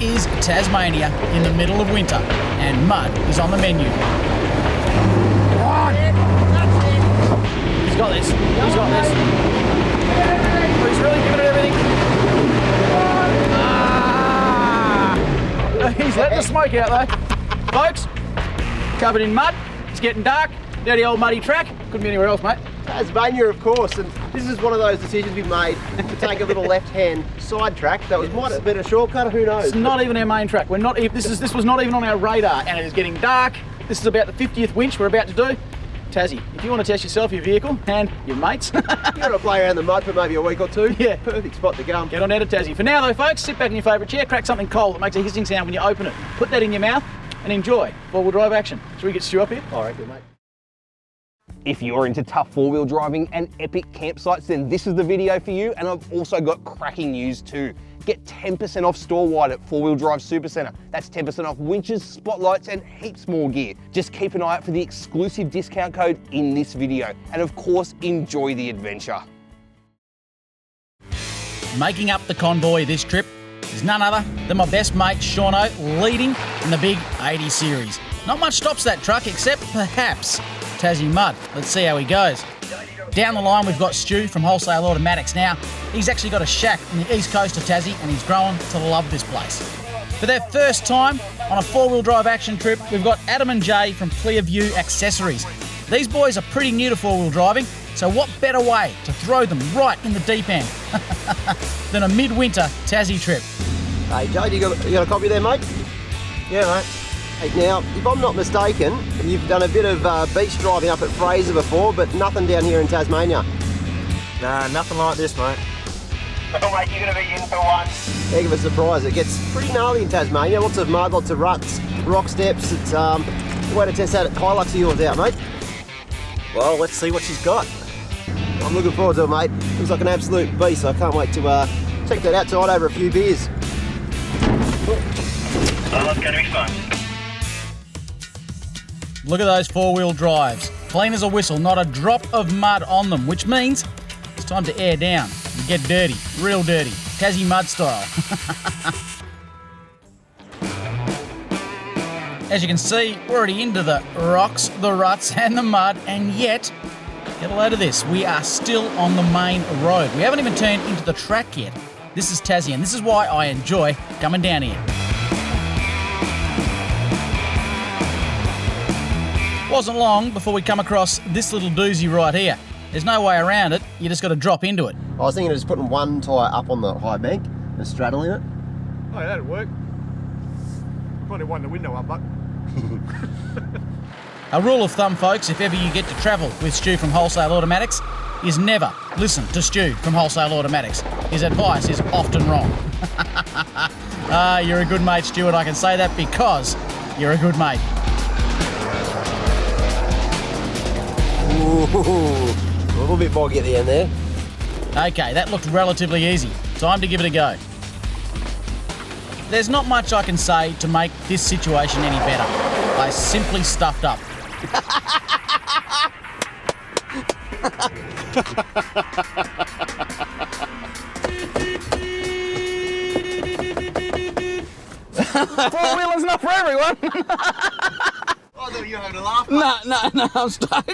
is Tasmania in the middle of winter, and mud is on the menu. He's got this. He's got this. He's really giving it everything. He's letting the smoke out though. Folks, covered in mud. It's getting dark. Dirty old muddy track. Couldn't be anywhere else, mate. Tasmania, of course, and this is one of those decisions we've made to take a little left-hand side track. That might have been a shortcut, who knows? It's not even our main track. We're not. This was not even on our radar, and it is getting dark. This is about the 50th winch we're about to do. Tassie, if you want to test yourself, your vehicle, and your mates. You want to play around the mud for maybe a week or two? Yeah. Perfect spot to go. Get on out of Tassie. For now though, folks, sit back in your favourite chair, crack something cold that makes a hissing sound when you open it. Put that in your mouth and enjoy four-wheel drive action. Should we get Stu up here? All right, good mate. If you're into tough four-wheel driving and epic campsites, then this is the video for you. And I've also got cracking news too. Get 10% off store-wide at 4-Wheel Drive Supacentre. That's 10% off winches, spotlights, and heaps more gear. Just keep an eye out for the exclusive discount code in this video. And of course, enjoy the adventure. Making up the convoy this trip is none other than my best mate Shauno, leading in the big 80 series. Not much stops that truck except perhaps Tassie mud. Let's see how he goes. Down the line we've got Stu from Wholesale Automatics. Now, he's actually got a shack on the east coast of Tassie and he's grown to love this place. For their first time on a four-wheel drive action trip, we've got Adam and Jay from Clearview Accessories. These boys are pretty new to four-wheel driving, so what better way to throw them right in the deep end than a midwinter Tassie trip? Hey Jay, you got a copy there, mate? Yeah, mate. Hey, now, if I'm not mistaken, you've done a bit of beach driving up at Fraser before, but nothing down here in Tasmania. Nah, nothing like this, mate. Oh, mate, you're going to be in for one. Heck of a surprise. It gets pretty gnarly in Tasmania. Lots of mud, lots of ruts, rock steps. It's a way to test that Hilux of yours out, mate. Well, let's see what she's got. I'm looking forward to it, mate. Looks like an absolute beast. I can't wait to check that outside over a few beers. Oh, it's going to be fun. Look at those four-wheel drives. Clean as a whistle, not a drop of mud on them, which means it's time to air down and get dirty, real dirty, Tassie mud style. As you can see, we're already into the rocks, the ruts and the mud, and yet, get a load of this, we are still on the main road. We haven't even turned into the track yet. This is Tassie, and this is why I enjoy coming down here. Wasn't long before we come across this little doozy right here. There's no way around it, you just got to drop into it. I was thinking of just putting one tyre up on the high bank and straddling it. Oh, yeah, that'd work. Probably wind the window up, but. A rule of thumb, folks, if ever you get to travel with Stu from Wholesale Automatics, is never listen to Stu from Wholesale Automatics. His advice is often wrong. You're a good mate, Stuart. I can say that because you're a good mate. Ooh, a little bit boggy at the end there. Okay, that looked relatively easy. Time to give it a go. There's not much I can say to make this situation any better. I simply stuffed up. Four-wheeling's not for everyone. I thought you were having a laugh. No, I'm stuck.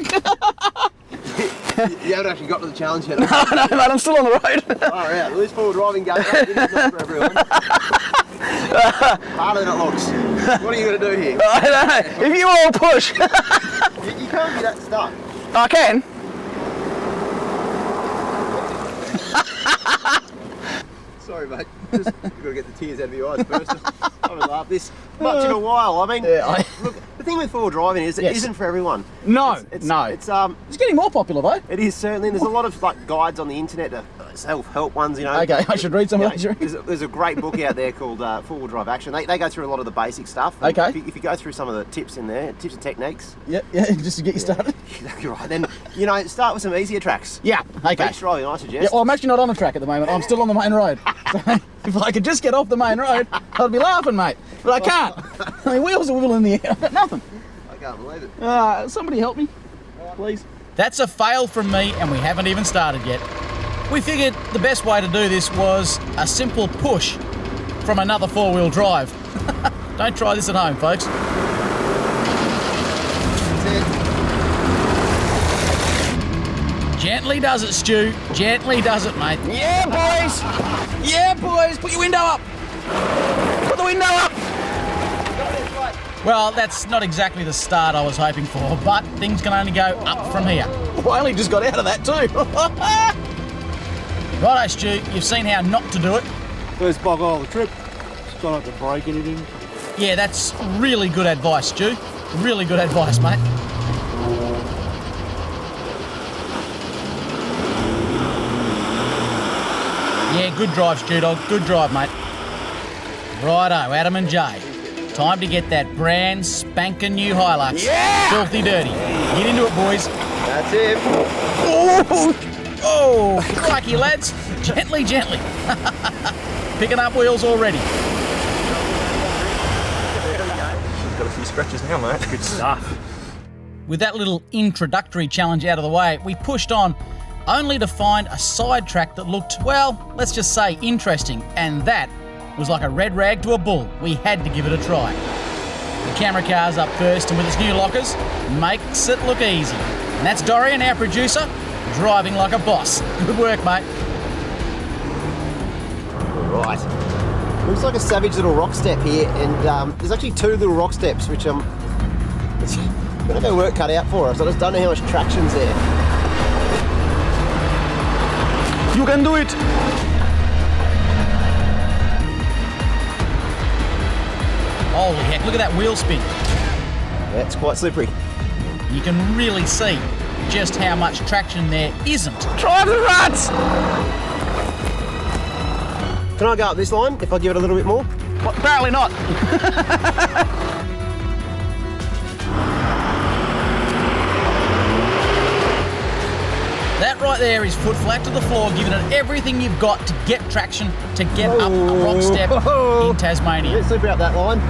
You haven't actually got to the challenge yet. No, mate, I'm still on the road. Oh, yeah, well, this forward driving game is not for everyone. Harder than it looks. What are you going to do here? I don't know. If you all push. You can't be that stuck. I can. Sorry, mate. You've got to get the tears out of your eyes first. I haven't laughed this much in a while. I mean, look, the thing with forward driving is it isn't for everyone. No, no. It's getting more popular though. It is certainly. And there's a lot of like guides on the internet, self-help ones, you know. Okay, I should read some of those. There's a great book out there called Four-Wheel Drive Action. They go through a lot of the basic stuff. Okay. If you go through some of the tips in there, tips and techniques. Yeah, just to get you started. Exactly right. Then, start with some easier tracks. Yeah, okay. Beach driving, I suggest. Yeah, well, I'm actually not on the track at the moment. I'm still on the main road. So if I could just get off the main road, I'd be laughing, mate. But I can't. I mean, wheels are wibbling in the air. I've got nothing. I can't believe it. Somebody help me, please. That's a fail from me, and we haven't even started yet. We figured the best way to do this was a simple push from another four-wheel drive. Don't try this at home, folks. Gently does it, Stu. Gently does it, mate. Yeah, boys! Yeah, boys! Put your window up! Put the window up! Well, that's not exactly the start I was hoping for, but things can only go up from here. I only just got out of that too. Righto, Stu, you've seen how not to do it. First bog of the trip. Just try not to break anything. Yeah, that's really good advice, Stu. Really good advice, mate. Yeah, good drive, Stu Dog. Good drive, mate. Righto, Adam and Jay. Time to get that brand spanking new Hilux. Yeah! Filthy dirty. Get into it, boys. That's it. Oh, crikey, lads. Gently, gently. Picking up wheels already. Got a few scratches now, mate. Good stuff. With that little introductory challenge out of the way, we pushed on only to find a sidetrack that looked, well, let's just say interesting, and that was like a red rag to a bull. We had to give it a try. The camera car's up first, and with its new lockers, makes it look easy. And that's Dorian, our producer, driving like a boss. Good work, mate. Right. Looks like a savage little rock step here, and there's actually two little rock steps, which it's got a bit of work cut out for us. I just don't know how much traction's there. You can do it! Holy heck, look at that wheel spin. Yeah, it's quite slippery. You can really see just how much traction there isn't. Drive the ruts! Can I go up this line if I give it a little bit more? Well, apparently not. That right there is foot flat to the floor, giving it everything you've got to get traction to get up a rock step in Tasmania. Let's slip out that line.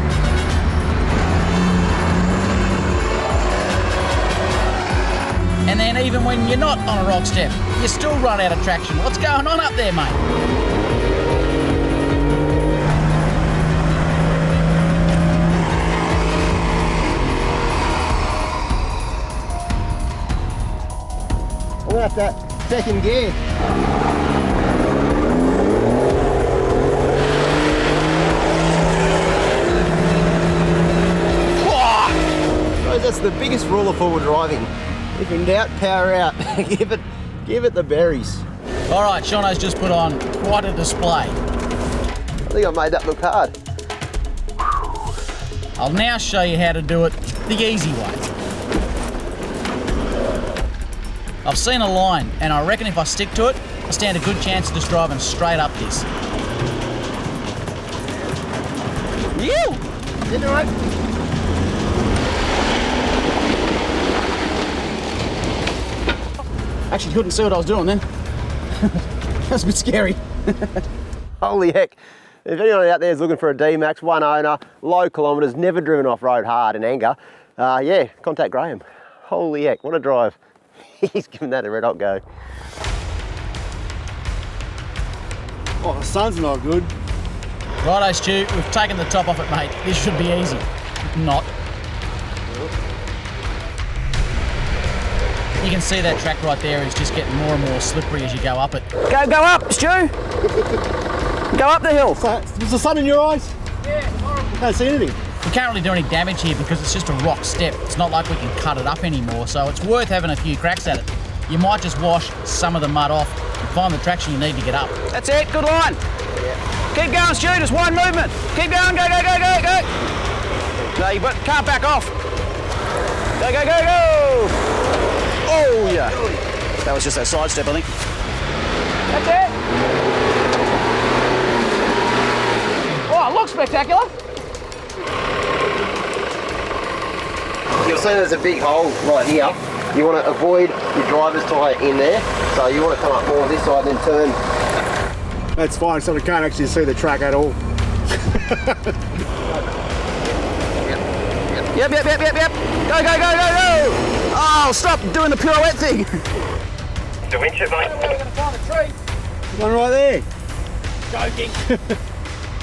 And then even when you're not on a rock step, you still run out of traction. What's going on up there, mate? We'll have that second gear. Guys, that's the biggest rule of forward driving. If in doubt, power out. give it the berries. All right, Shauno's just put on quite a display. I think I made that look hard. I'll now show you how to do it the easy way. I've seen a line, and I reckon if I stick to it, I stand a good chance of just driving straight up this. You! Did it right. Actually couldn't see what I was doing then. That's a bit scary. Holy heck. If anyone out there is looking for a D-Max, one owner, low kilometres, never driven off-road hard in anger, yeah, contact Graham. Holy heck, what a drive. He's given that a red hot go. Oh, the sun's not good. Righto, Stu, we've taken the top off it, mate. This should be easy. Not. You can see that track right there is just getting more and more slippery as you go up it. Go up, Stu! Go up the hill. Is the sun in your eyes? Yeah, it's horrible. Can't see anything. We can't really do any damage here because it's just a rock step. It's not like we can cut it up anymore, so it's worth having a few cracks at it. You might just wash some of the mud off and find the traction you need to get up. That's it, good line. Yeah. Keep going, Stu, just one movement. Keep going, go. No, you can't back off. Go. Oh, yeah. That was just that side step, I think. That's it. Oh, it looks spectacular. You'll see there's a big hole right here. You want to avoid your driver's tyre in there, so you want to come up more this side and then turn. That's fine, so we can't actually see the track at all. Yep. Go. Oh, stop doing the pirouette thing. To winch it, mate. One right there. Joking.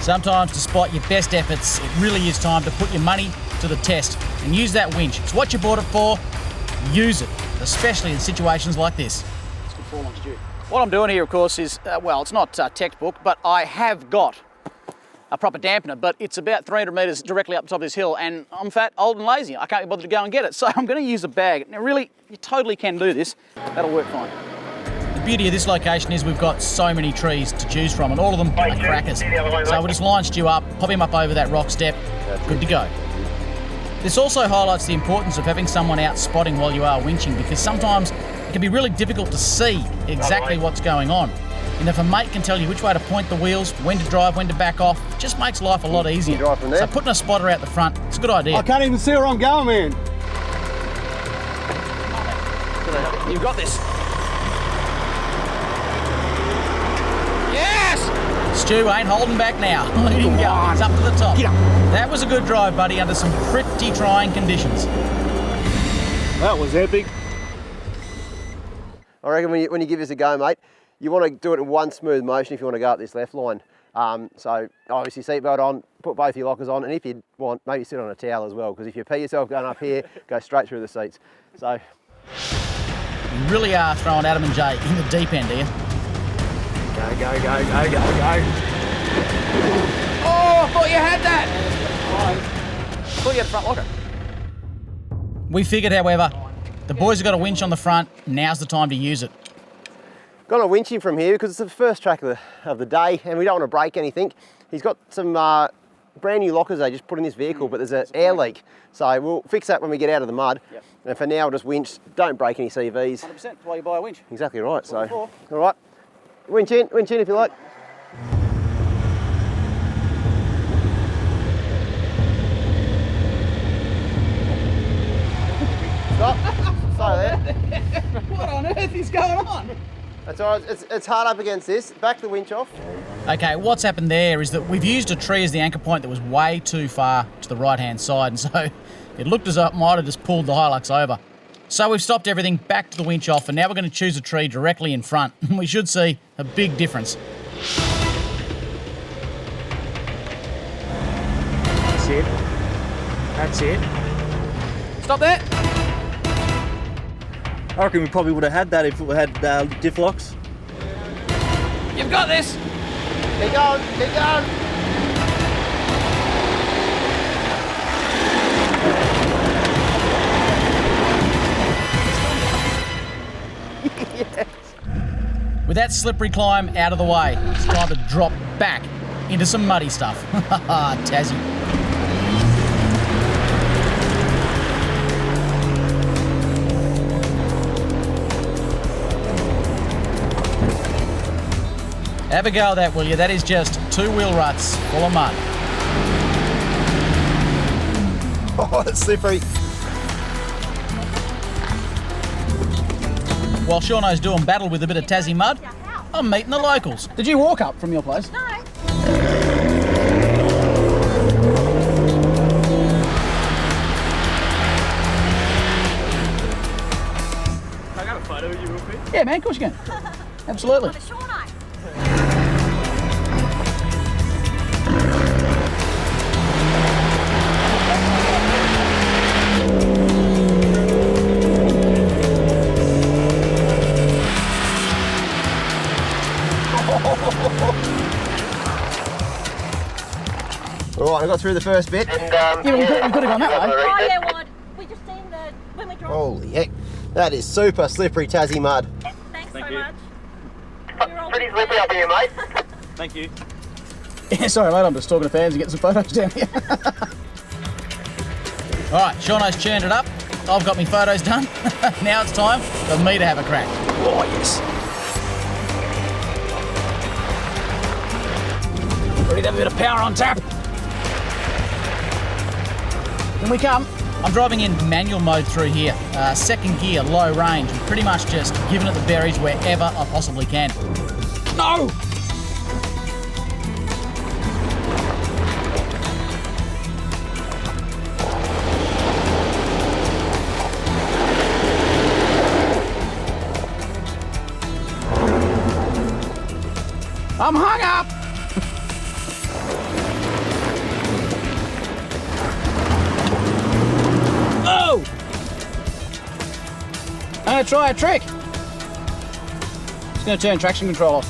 Sometimes, despite your best efforts, it really is time to put your money to the test and use that winch. It's what you bought it for. Use it, especially in situations like this. What I'm doing here, of course, is, well, it's not textbook, but I have got a proper dampener, but it's about 300 metres directly up the top of this hill, and I'm fat, old and lazy. I can't be bothered to go and get it, so I'm going to use a bag. Now, really, you totally can do this. That'll work fine. The beauty of this location is we've got so many trees to choose from, and all of them are crackers. So we'll just line Stu up, pop him up over that rock step, good to go. This also highlights the importance of having someone out spotting while you are winching, because sometimes it can be really difficult to see exactly what's going on. And if a mate can tell you which way to point the wheels, when to drive, when to back off, it just makes life a lot easier. Drive from there. So putting a spotter out the front, it's a good idea. I can't even see where I'm going, man. You've got this. Yes! Stu ain't holding back now. Let him go. He's up to the top. Get up. That was a good drive, buddy, under some pretty trying conditions. That was epic. I reckon when you give this a go, mate, you want to do it in one smooth motion if you want to go up this left line. So obviously seatbelt on, put both your lockers on, and if you want, maybe sit on a towel as well, because if you pee yourself going up here, go straight through the seats. So You really are throwing Adam and Jay in the deep end here. Go, go, go, go, go, go. Oh, I thought you had that. I thought you had a front locker. We figured, however, the boys have got a winch on the front. Now's the time to use it. got a winch in from here because it's the first track of the day, and we don't want to break anything. He's got some brand new lockers they just put in this vehicle, but there's an air leak. So we'll fix that when we get out of the mud. Yep. And for now, we'll just winch. Don't break any CVs. 100%, that's why you buy a winch. Exactly right. So, all right. Winch in if you like. Stop. Stay there. What on earth is going on? That's all right. It's hard up against this. Back the winch off. Okay, what's happened there is that we've used a tree as the anchor point that was way too far to the right-hand side, and so it looked as though it might have just pulled the Hilux over. So we've stopped everything, back to the winch off, and now we're going to choose a tree directly in front. We should see a big difference. That's it. That's it. Stop there. I reckon we probably would have had that if we had diff locks. You've got this. Keep going. Keep going. Yes. With that slippery climb out of the way, it's time to drop back into some muddy stuff. Tassie. Have a go at that, will you? That is just two wheel ruts full of mud. Oh, it's slippery. While Shauno's doing battle with a bit of Tassie mud, I'm meeting the locals. Did you walk up from your place? No. I got a photo of you real quick. Yeah, man, of course you can. Absolutely. On a Shauno. All right, I got through the first bit. And, Yeah, we could have gone that way. Oh yeah, Wad. We just seen the when we drove. Holy heck. That is super slippery Tassie mud. Thanks Thank so you. much. You're all pretty slippery up here, mate. Thank you. Yeah, sorry, mate, I'm just talking to fans and getting some photos down here. All right, Shauno's churned it up. I've got my photos done. Now it's time for me to have a crack. Oh, yes. Ready to have a bit of power on tap. When we come, I'm driving in manual mode through here. Second gear, low range. I'm pretty much just giving it the berries wherever I possibly can. No! I'm hung up! I'm going to try a trick. Just going to turn traction control off.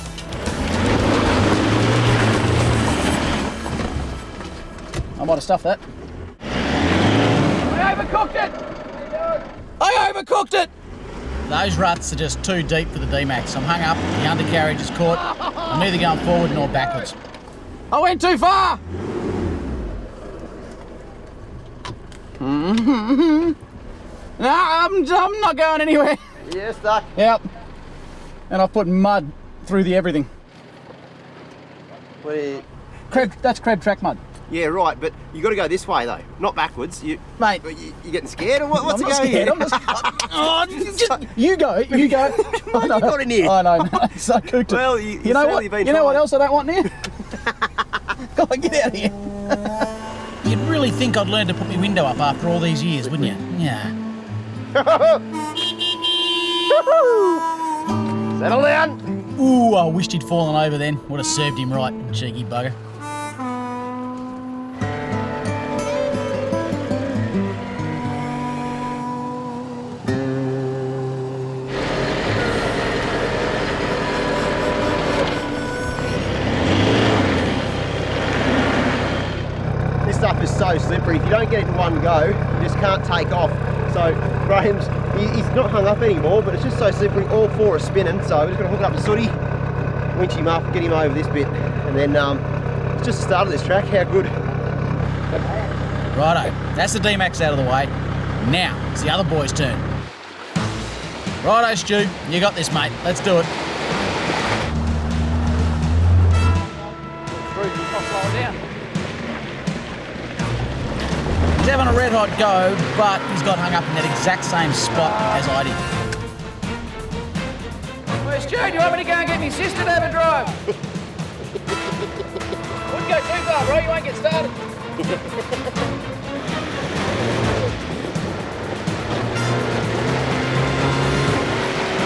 I might have stuffed that. I overcooked it! I overcooked it! Those ruts are just too deep for the D-Max. I'm hung up, the undercarriage is caught. I'm neither going forward nor backwards. I went too far! No, I'm not going anywhere. Yeah, stuck. Yep. And I've put mud through the everything. That's crab track mud. Yeah, right, but you got to go this way though, not backwards. Mate, you getting scared or what's I'm it not going scared. here? I'm not scared. You go. What you got in here? I know. So I cooked it. Well, you know what? You know what else I don't want in here? Go on, get out of here. You'd really think I'd learn to put my window up after all these years, wouldn't you? Yeah. Settle down. Ooh, I wished he'd fallen over then. Would have served him right, cheeky bugger. This stuff is so slippery. If you don't get it in one go, you just can't take off. So Graham's, he's not hung up anymore, but it's just so slippery. All four are spinning, so we're just going to hook it up to Sooty, winch him up, get him over this bit, and then it's just the start of this track. How good. Righto, that's the D-Max out of the way. Now, it's the other boy's turn. Righto, Stu, you got this, mate. Let's do it. He's having a red hot go, but he's got hung up in that exact same spot as I did. Well, Stu, do you want me to go and get my sister to have a drive? Wouldn't go too far, bro. You won't get started.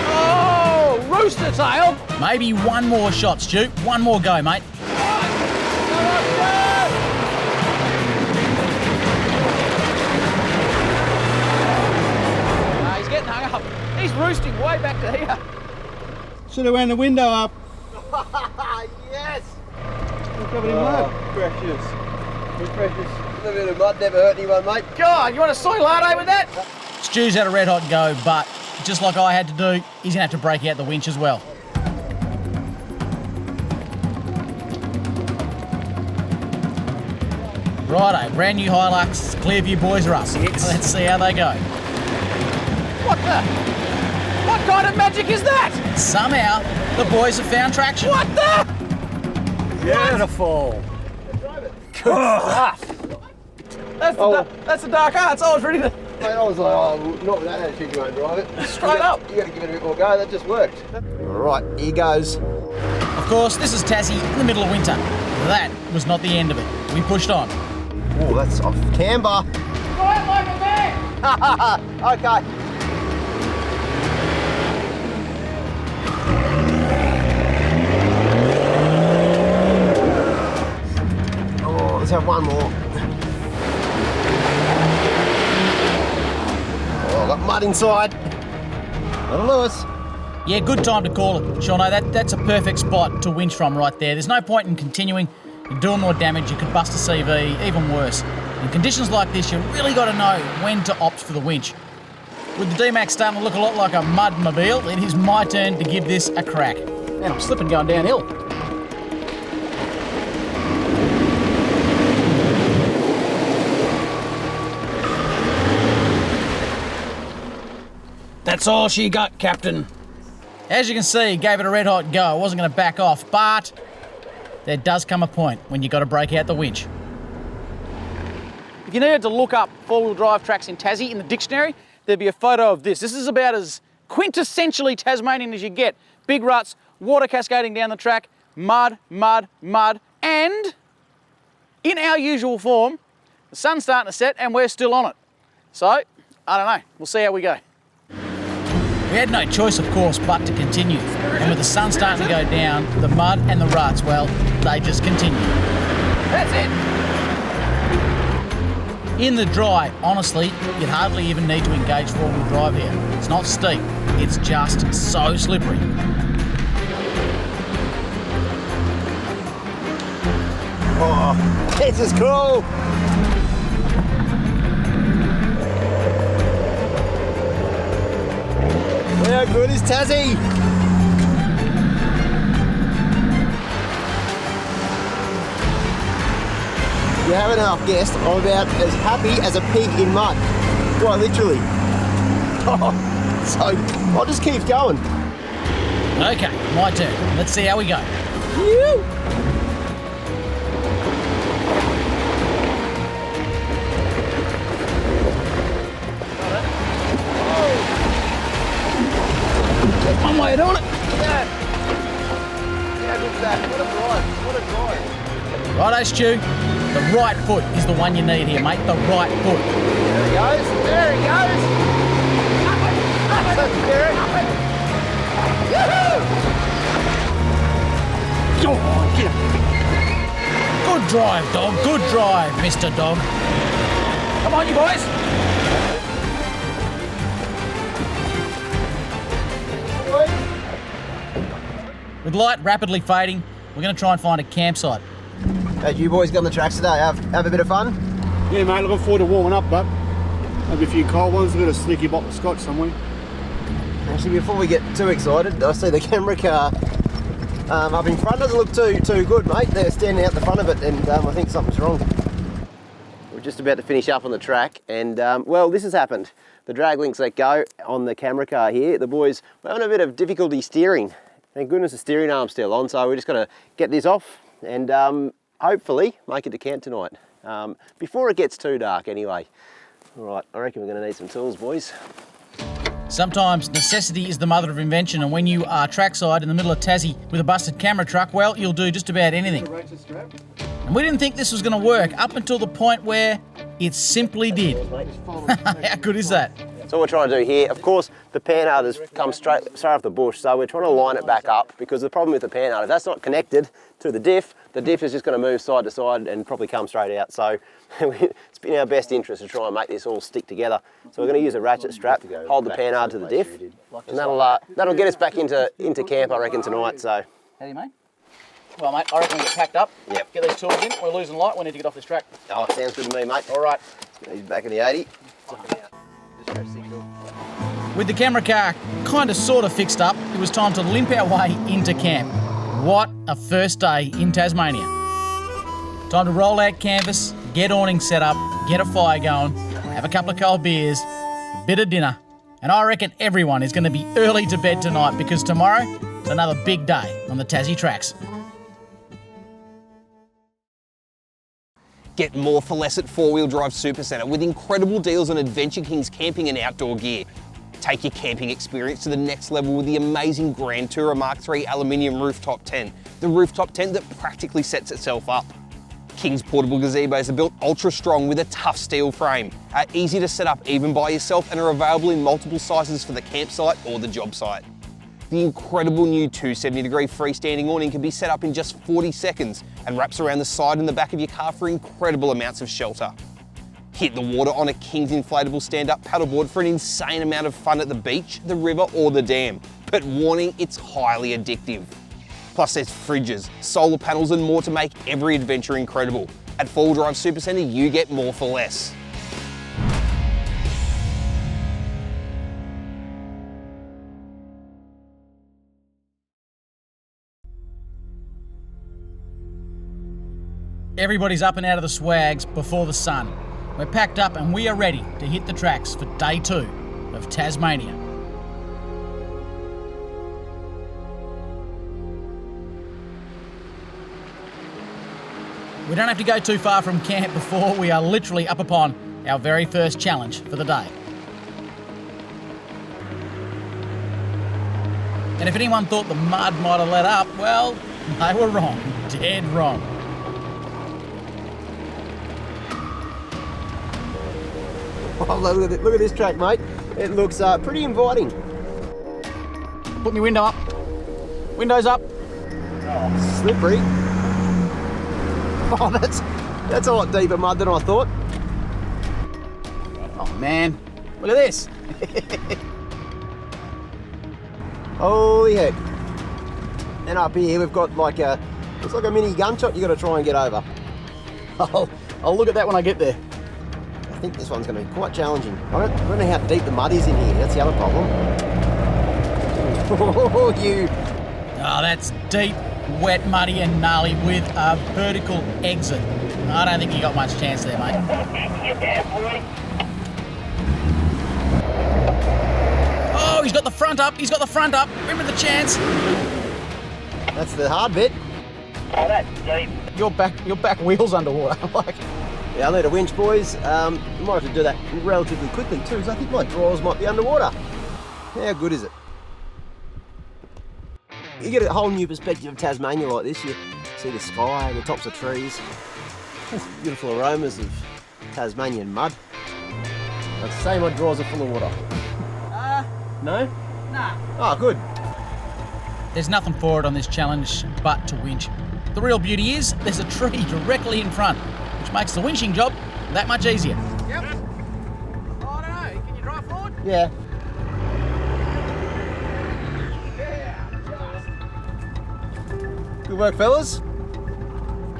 Oh, rooster tail! Maybe one more shot, Stu. One more go, mate. He's getting hung up. He's roosting way back to here. Should have wound the window up. Yes! Covered in mud. Precious. Precious. A little bit of mud never hurt anyone, mate. God, you want a soy latte with that? Stu's had a red hot go, but just like I had to do, he's gonna have to break out the winch as well. Righto, brand new Hilux, Clearview boys are up. Let's see how they go. What kind of magic is that? Somehow, the boys have found traction. What the? Beautiful. That's the dark arts. I was ready to... Mate, I was like, oh, not with that attitude, you won't drive it. Straight up. You got to give it a bit more go. That just worked. All right, here goes. Of course, this is Tassie in the middle of winter. That was not the end of it. We pushed on. Oh, that's off camber. Drive like a man! Okay. Oh, let's have one more. Oh, I've got mud inside. Little Lewis. Yeah, good time to call it, Shauno. That's a perfect spot to winch from right there. There's no point in continuing. You're doing more damage, you could bust a CV, even worse. In conditions like this, you really got to know when to opt for the winch. With the D-Max starting to look a lot like a mud-mobile, it is my turn to give this a crack. And I'm slipping going downhill. That's all she got, Captain. As you can see, gave it a red hot go. I wasn't going to back off, but there does come a point when you got to break out the winch. If you needed to look up four-wheel drive tracks in Tassie in the dictionary, there'd be a photo of this. This is about as quintessentially Tasmanian as you get. Big ruts, water cascading down the track, mud, mud, mud, and in our usual form, the sun's starting to set and we're still on it. So, I don't know, we'll see how we go. We had no choice, of course, but to continue. And with the sun starting to go down, the mud and the ruts, well, they just continue. That's it. In the dry, honestly, you'd hardly even need to engage four-wheel drive here. It's not steep, it's just so slippery. Oh, this is cool. How good is Tassie? You haven't half guessed, I'm about as happy as a pig in mud. Quite literally. Oh, so I'll just keep going. Okay, my turn. Let's see how we go. One way on it. Yeah. How good's that? What a drive. What a drive. Righto, Stu. The right foot is the one you need here, mate. The right foot. There he goes. There he goes. Up it. Derek. Woohoo! Oh, get him. Good drive, dog. Good drive, Mr. Dog. Come on, you boys. With light rapidly fading, we're going to try and find a campsite. Hey, you boys got on the tracks today? Have a bit of fun? Yeah, mate, looking forward to warming up, but maybe a few cold ones, a bit of sneaky bottle of scotch somewhere. Actually, before we get too excited, I see the camera car up in front. Doesn't look too good, mate. They're standing out the front of it, and I think something's wrong. We're just about to finish up on the track, and well, this has happened. The drag links let go on the camera car here. The boys were having a bit of difficulty steering. Thank goodness the steering arm's still on, so we're just going to get this off and hopefully make it to camp tonight. Before it gets too dark anyway. All right, I reckon we're going to need some tools, boys. Sometimes necessity is the mother of invention, and when you are trackside in the middle of Tassie with a busted camera truck, well, you'll do just about anything. And we didn't think this was going to work up until the point where it simply did. How good is that? So what we're trying to do here, of course, the panhard has come straight off the bush, so we're trying to line it back up, because the problem with the panhard, if that's not connected to the diff is just going to move side to side and probably come straight out. So it's in our best interest to try and make this all stick together. So we're going to use a ratchet strap, hold the panhard to the diff, and that'll get us back into camp, I reckon, tonight. So. How do you, mate? Well, mate, I reckon we get packed up. Yep. Get these tools in. We're losing light. We need to get off this track. Oh, sounds good to me, mate. All right. He's back in the 80. With the camera car kind of sort of fixed up, it was time to limp our way into camp. What a first day in Tasmania. Time to roll out canvas, get awning set up, get a fire going, have a couple of cold beers, a bit of dinner, and I reckon everyone is going to be early to bed tonight, because tomorrow is another big day on the Tassie tracks. Get more for less at 4-Wheel Drive Supacentre with incredible deals on Adventure King's camping and outdoor gear. Take your camping experience to the next level with the amazing Grand Tourer Mark III aluminium rooftop tent, the rooftop tent that practically sets itself up. King's portable gazebos are built ultra strong with a tough steel frame, are easy to set up even by yourself, and are available in multiple sizes for the campsite or the job site. The incredible new 270-degree freestanding awning can be set up in just 40 seconds and wraps around the side and the back of your car for incredible amounts of shelter. Hit the water on a King's inflatable stand-up paddleboard for an insane amount of fun at the beach, the river or the dam. But warning, it's highly addictive. Plus there's fridges, solar panels and more to make every adventure incredible. At 4-Wheel Drive Supacentre, you get more for less. Everybody's up and out of the swags before the sun. We're packed up and we are ready to hit the tracks for day 2 of Tasmania. We don't have to go too far from camp before we are literally up upon our very first challenge for the day. And if anyone thought the mud might have let up, well, they were wrong, dead wrong. Oh, look at this track, mate. It looks pretty inviting. Put my window up. Windows up. Oh, slippery. Oh, that's a lot deeper mud than I thought. Man, look at this. Holy heck. And up here we've got like a, it's like a mini gunshot you got to try and get over. I'll look at that when I get there. I think this one's going to be quite challenging. I don't know how deep the mud is in here. That's the other problem. Oh, you. Oh, that's deep, wet, muddy and gnarly with a vertical exit. I don't think you got much chance there, mate. Yeah, boy. Oh, he's got the front up. He's got the front up. Remember the chance. That's the hard bit. Oh, that's deep. Your back wheel's underwater. Like, Yeah, I need a winch, boys. You might have to do that relatively quickly too, because I think my drawers might be underwater. How good is it? You get a whole new perspective of Tasmania like this. You see the sky, the tops of trees, beautiful aromas of Tasmanian mud. I'd say my drawers are full of water. No? nah. Oh, good. There's nothing for it on this challenge but to winch. The real beauty is there's a tree directly in front, which makes the winching job that much easier. Yep. Oh, I don't know. Can you drive forward? Yeah. Good work, fellas.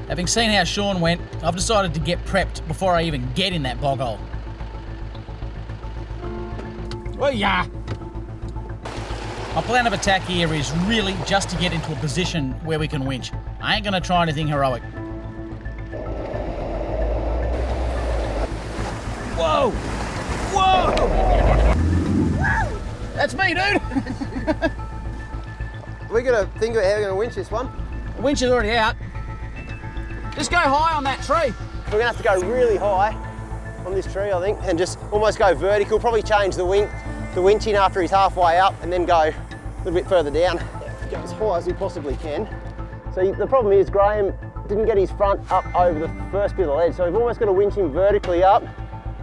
Having seen how Sean went, I've decided to get prepped before I even get in that bog hole. Oh yeah. My plan of attack here is really just to get into a position where we can winch. I ain't gonna try anything heroic. Whoa! Whoa! That's me, dude! We're gonna think about how we're gonna winch this one. The winch is already out. Just go high on that tree. We're gonna have to go really high on this tree, I think, and just almost go vertical. Probably change the winch in after he's halfway up, and then go a little bit further down. Go as high as we possibly can. So the problem is Graham didn't get his front up over the first bit of the ledge, so we've almost got to winch him vertically up.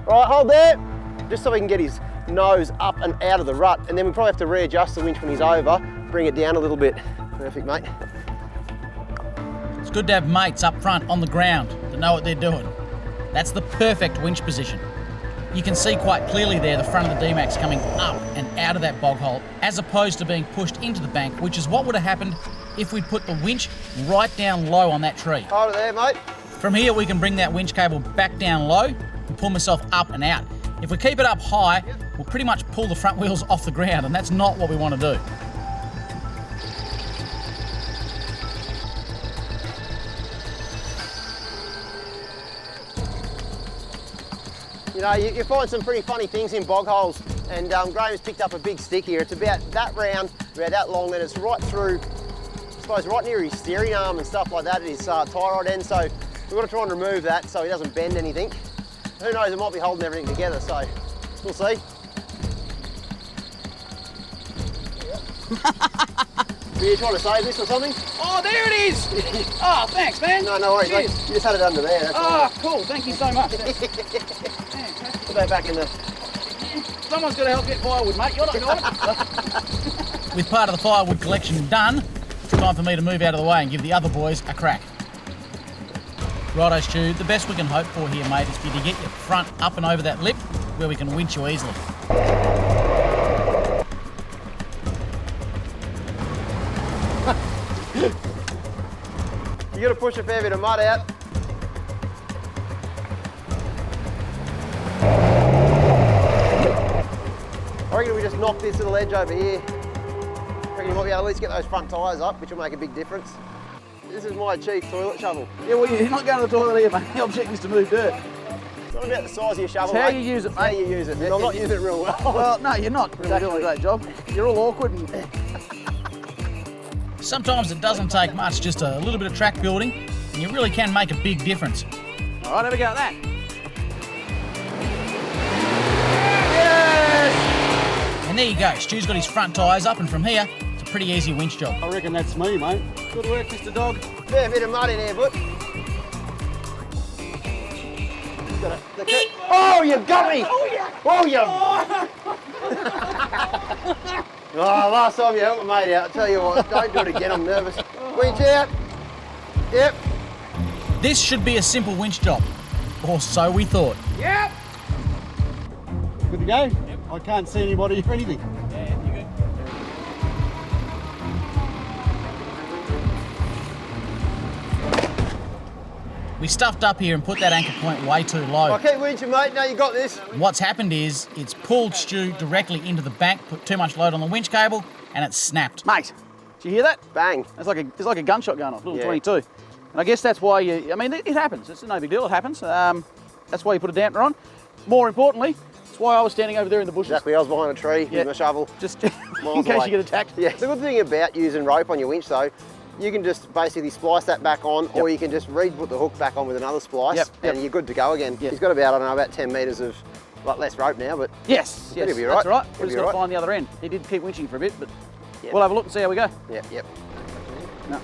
All right, hold there, just so we can get his nose up and out of the rut, and then we probably have to readjust the winch when he's over, bring it down a little bit. Perfect, mate. It's good to have mates up front on the ground that know what they're doing. That's the perfect winch position. You can see quite clearly there the front of the D-Max coming up and out of that bog hole, as opposed to being pushed into the bank, which is what would have happened if we'd put the winch right down low on that tree. Hold it there, mate. From here we can bring that winch cable back down low and pull myself up and out. If we keep it up high, we'll pretty much pull the front wheels off the ground, and that's not what we want to do. You know, you find some pretty funny things in bog holes, and Graham's picked up a big stick here. It's about that round, about that long, and it's right through, I suppose, right near his steering arm and stuff like that at his tie rod end, so we've got to try and remove that so he doesn't bend anything. Who knows, it might be holding everything together, so we'll see. Were you trying to save this or something? Oh, there it is! Oh, thanks, man. No worries, mate. Cheers. You just had it under there. That's all. Oh, cool. Thank you so much. Put that back in the... Someone's got to help get firewood, mate. You're not doing it. With part of the firewood collection done, it's time for me to move out of the way and give the other boys a crack. Righto, Stu. The best we can hope for here, mate, is for you to get your front up and over that lip where we can winch you easily. You got to push a fair bit of mud out. I reckon if we just knock this little edge over here, I reckon you might be able to at least get those front tyres up, which will make a big difference. This is my cheap toilet shovel. Yeah, well, you're not going to the toilet here, mate. The object is to move dirt. It's not about the size of your shovel, It's how mate. you use it, It's how mate. you use it. And I'm not using it real well. Well, no, you're not really doing a great job. You're all awkward and... Sometimes it doesn't take much, just a little bit of track building, and you really can make a big difference. All right, have a go at that. And there you go. Stu's got his front tyres up, and from here, it's a pretty easy winch job. I reckon that's me, mate. Good work, Mr. Dog. Fair bit of mud in there, but. Oh, you got me! Oh, you! Oh, last time you helped my mate out, I'll tell you what, don't do it again, I'm nervous. Winch out. Yep. This should be a simple winch job, or so we thought. Yep. to go? Yep. I can't see anybody or anything. Yeah, you good? We stuffed up here and put that anchor point way too low. I keep winching, mate. Now you got this. What's happened is it's pulled Stu directly into the bank, put too much load on the winch cable, and it snapped. Mate, did you hear that? Bang. It's like a gunshot going off, little Yeah. 22. And I guess that's why I mean, it happens. It's no big deal, it happens. That's why you put a dampener on. More importantly, that's why I was standing over there in the bushes. Exactly, I was behind a tree with my shovel. Just in Miles case away. you get attacked. Yeah, the good thing about using rope on your winch though, you can just basically splice that back on, or you can just re-put the hook back on with another splice, and you're good to go again. Yep. He's got about, I don't know, about 10 metres of like less rope now, but Yes, It'll be that's right. right. It'll We're be just got to right. find the other end. He did keep winching for a bit, but Yep. we'll have a look and see how we go. yep. No.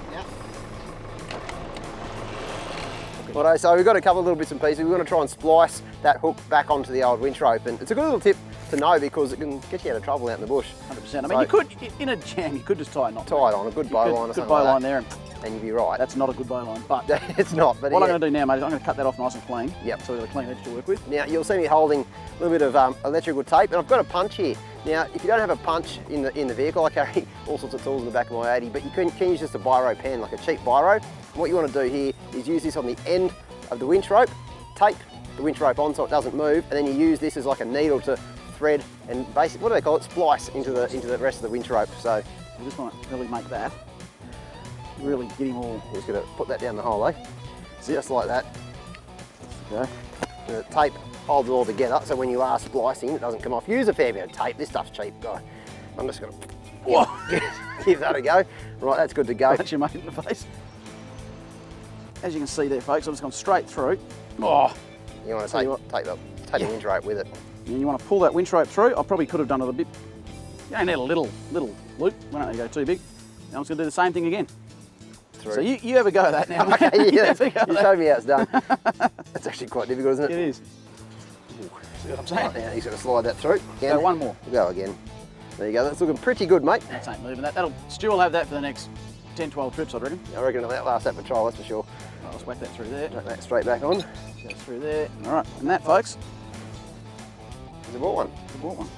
Righto, so we've got a couple of little bits and pieces. We want to try and splice that hook back onto the old winch rope, and it's a good little tip to know because it can get you out of trouble out in the bush. 100%. I mean, So- you could, in a jam, you could just tie a knot. Tie it on, a good bowline or Good something bowline like there. that, and you'd be right. That's not a good bowline, but It's not, but what I'm yeah. going to do now, mate, is I'm going to cut that off nice and clean. Yep. So we've got a clean edge to work with. Now you'll see me holding a little bit of electrical tape, and I've got a punch here. Now, if you don't have a punch in the vehicle, I carry all sorts of tools in the back of my 80, but you can use just a biro pen, like a cheap biro. And what you want to do here is use this on the end of the winch rope, tape the winch rope on so it doesn't move, and then you use this as like a needle to thread and basically, what do they call it? Splice into the rest of the winch rope. So We just want to really make that, really get him all. you're just going to put that down the hole, eh? Just like that. Okay. The tape holds it all together, so when you are splicing, it doesn't come off. Use a fair bit of tape. This stuff's cheap, guy. I'm just going to give that a go. Right, that's good to go. Punch your mate in the face. As you can see there, folks, I've just gone straight through. Oh, You want to Tell you take the winch rope with it. and you want to pull that winch rope through. I probably could have done it a bit. You only need a little loop. Why don't you go too big? Now I'm just going to do the same thing again. Through. So you have a go at that now. Okay, yeah, You have a go at you that. showed me how it's done. That's actually quite difficult, isn't it? It is. See what I'm saying? Right, now he's going to slide that through. Again. So one more. We'll go again. There you go. That's looking pretty good, mate. That's ain't moving. Stu will have that for the next 10, 12 trips, I reckon. I reckon it'll outlast that patrol, that's for sure. I'll just whack that through there. Take that straight back on. Goes through there. All right, and that, folks, There's a bought one. the bought one.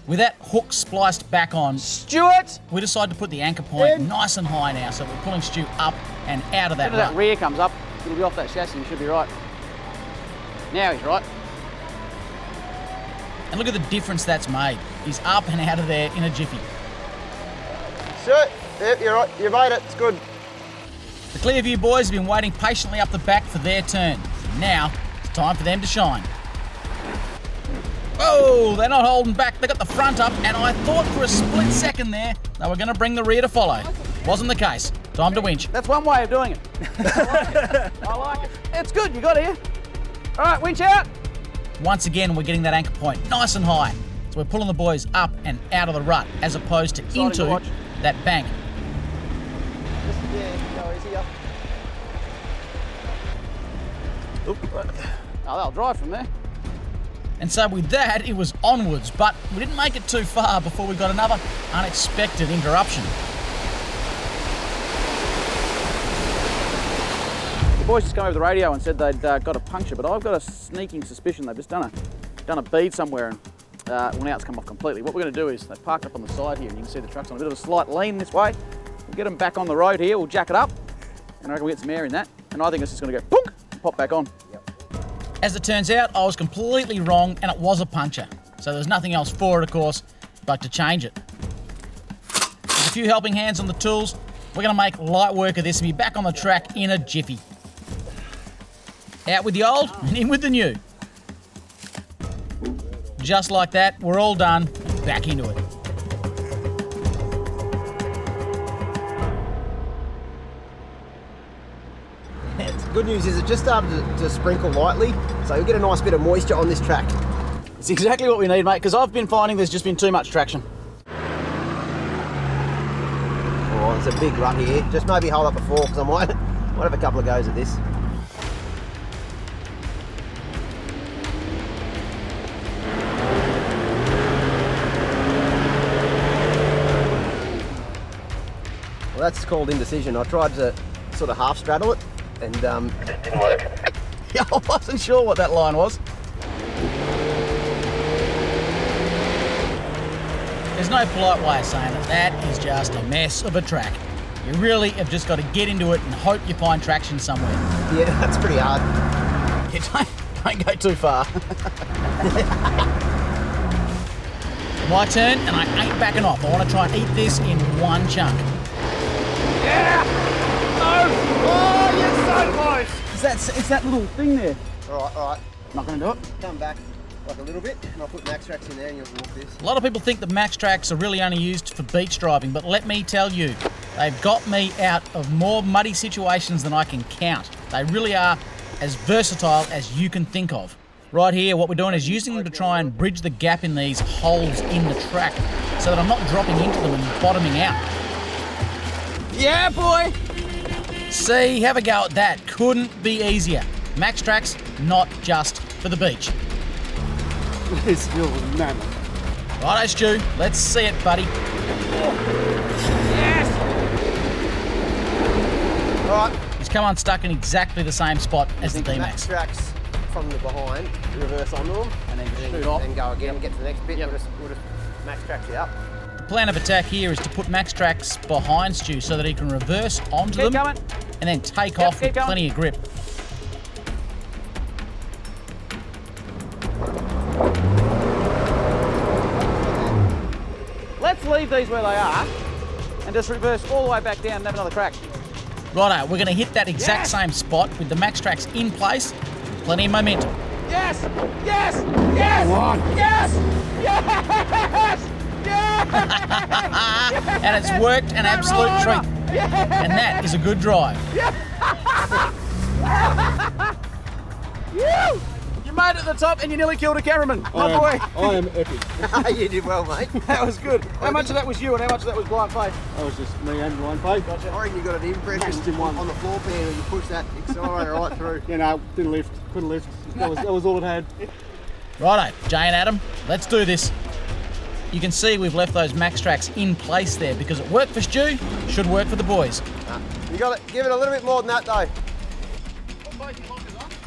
With that hook spliced back on, Stuart! we decided to put the anchor point nice and high now, so we're pulling Stu up and out of that As soon as that rut. rear comes up, it'll be off that chassis, you should be right. Now he's right. And look at the difference that's made. He's up and out of there in a jiffy. Sir, yep, you're right. You made it. It's good. The Clearview boys have been waiting patiently up the back for their turn. Now, it's time for them to shine. Oh, they're not holding back. They got the front up, and I thought for a split second there they were going to bring the rear to follow. Wasn't the case. Time to winch. That's one way of doing it. I like it. It's good, you got here. All right, winch out. Once again, we're getting that anchor point nice and high. So we're pulling the boys up and out of the rut, as opposed to Exciting to into watch. that bank. Oh, they'll drive from there. And so with that, it was onwards, but we didn't make it too far before we got another unexpected interruption. The boys just come over the radio and said they'd got a puncture, but I've got a sneaking suspicion they've just done a bead somewhere, and well, now it's come off completely. What we're going to do is they've parked up on the side here, and you can see the truck's on a bit of a slight lean this way. We'll get them back on the road here. We'll jack it up, and I reckon we'll get some air in that. And I think it's just going to go boonk, and pop back on. As it turns out, I was completely wrong and it was a puncture. So there's nothing else for it, of course, but to change it. With a few helping hands on the tools, we're going to make light work of this and be back on the track in a jiffy. Out with the old and in with the new. Just like that, we're all done, back into it. Good news is it just started to sprinkle lightly, so you'll get a nice bit of moisture on this track. It's exactly what we need, mate, because I've been finding there's just been too much traction. Oh, it's a big rut here. Just maybe hold up before, because I might have a couple of goes at this. Well, that's called indecision. I tried to sort of half straddle it, and It didn't work. Yeah, I wasn't sure what that line was. There's no polite way of saying it. That is just a mess of a track. You really have just got to get into it and hope you find traction somewhere. Yeah, that's pretty hard. Yeah, don't go too far. My turn, and I ain't backing off. I want to try and eat this in one chunk. Yeah! No! Oh, you're so close! It's that little thing there. All right. Not going to do it. Come back like a little bit, and I'll put max tracks in there and you'll walk this. A lot of people think that max tracks are really only used for beach driving, but let me tell you, they've got me out of more muddy situations than I can count. They really are as versatile as you can think of. Right here, what we're doing is using them to try and bridge the gap in these holes in the track so that I'm not dropping into them and bottoming out. Yeah, boy! See, have a go at that. Couldn't be easier. Max tracks, not just for the beach. This feels mammoth. Righto, Stu, let's see it, buddy. Yes! All right. He's come unstuck in exactly the same spot as the Max D-Max. tracks from the behind, reverse onto them, And then just shoot off. then go again, get to the next bit. We'll just max tracks you up. The plan of attack here is to put max tracks behind Stu so that he can reverse onto Keep them going. and then take Yep, off keep with going. plenty of grip. Let's leave these where they are and just reverse all the way back down and have another crack. Righto, we're going to hit that exact Yes! same spot with the max tracks in place, plenty of momentum. Yes! Yes! Yes! Come on. Yes! Yes! Yes! And it's worked an absolute treat. And that is a good drive. Woo! You made it to the top and you nearly killed a cameraman. My boy. I am epic. You did well, mate. That was good. How much of that was you and how much of that was blind faith? That was just me and Blind Faith. I reckon you got an impression Mashed in one. on the floor pan and you pushed that accelerator right through. You know, didn't lift, couldn't lift. That was all it had. Righto, Jay and Adam, let's do this. You can see we've left those max tracks in place there because it worked for Stu, should work for the boys. You got to give it a little bit more than that though.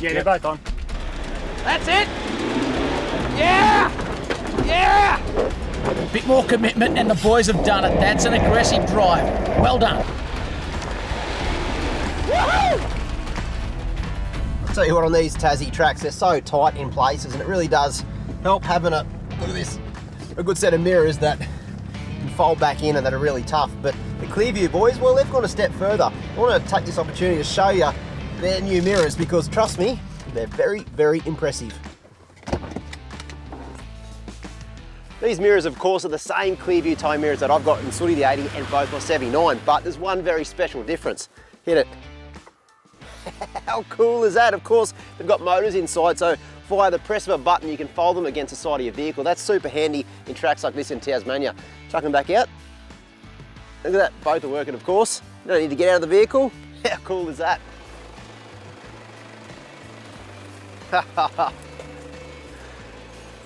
Yeah, they're both on. That's it. Yeah! Yeah! A bit more commitment and the boys have done it. That's an aggressive drive. Well done. Woohoo! I'll tell you what, on these Tassie tracks, they're so tight in places and it really does help having a, look at this, a good set of mirrors that can fold back in and that are really tough. But the Clearview boys, well, they've gone a step further. I want to take this opportunity to show you their new mirrors because trust me, they're very, very impressive. These mirrors, of course, are the same Clearview tow mirrors that I've got in Sooty the 80 and both my 79, but there's one very special difference. Hit it. How cool is that? Of course, they've got motors inside, so via the press of a button, you can fold them against the side of your vehicle. That's super handy in tracks like this in Tasmania. Chuck them back out. Look at that, both are working, of course. You don't need to get out of the vehicle. How cool is that?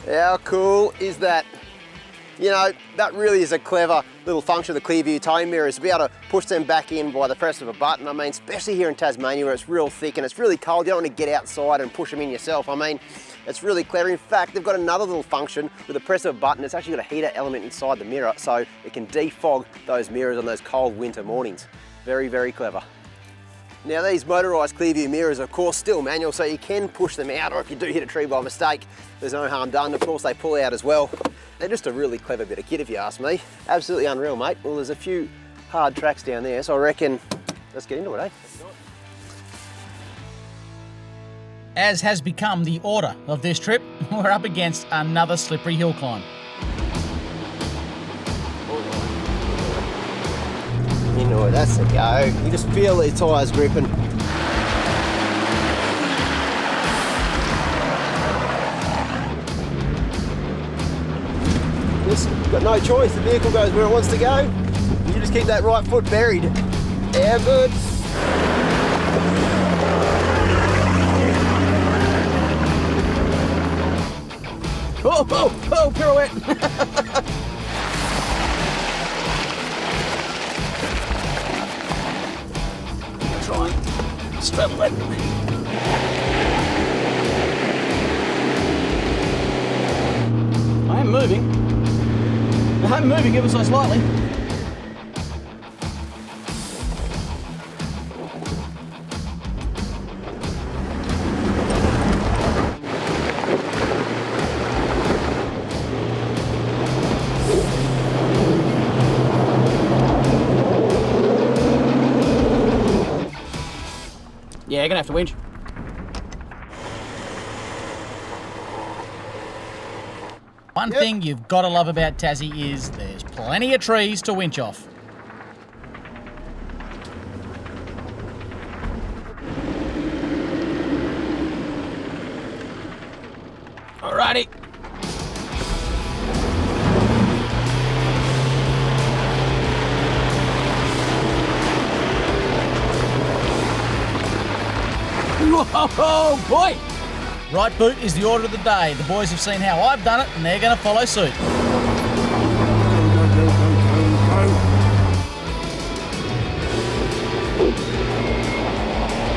How cool is that? You know, that really is a clever little function of the Clearview tow mirrors, to be able to push them back in by the press of a button. I mean, especially here in Tasmania where it's real thick and it's really cold, you don't want to get outside and push them in yourself. I mean, it's really clever. In fact, they've got another little function with the press of a button. It's actually got a heater element inside the mirror, so it can defog those mirrors on those cold winter mornings. Very, very clever. Now these motorised Clearview mirrors are of course still manual, so you can push them out, or if you do hit a tree by mistake, there's no harm done. Of course they pull out as well. They're just a really clever bit of kit if you ask me. Absolutely unreal, mate. Well, there's a few hard tracks down there, so I reckon let's get into it, eh? As has become the order of this trip, we're up against another slippery hill climb. You know, that's the go. You just feel these tyres gripping. Just got no choice. The vehicle goes where it wants to go. You just keep that right foot buried. Yeah, good. Oh, pirouette. Try and straddle it. I am moving. I'm moving ever so slightly. Yeah, you're gonna have to winch. One thing you've got to love about Tassie is there's plenty of trees to winch off. Alrighty. Whoa, boy! Right boot is the order of the day. The boys have seen how I've done it and they're going to follow suit.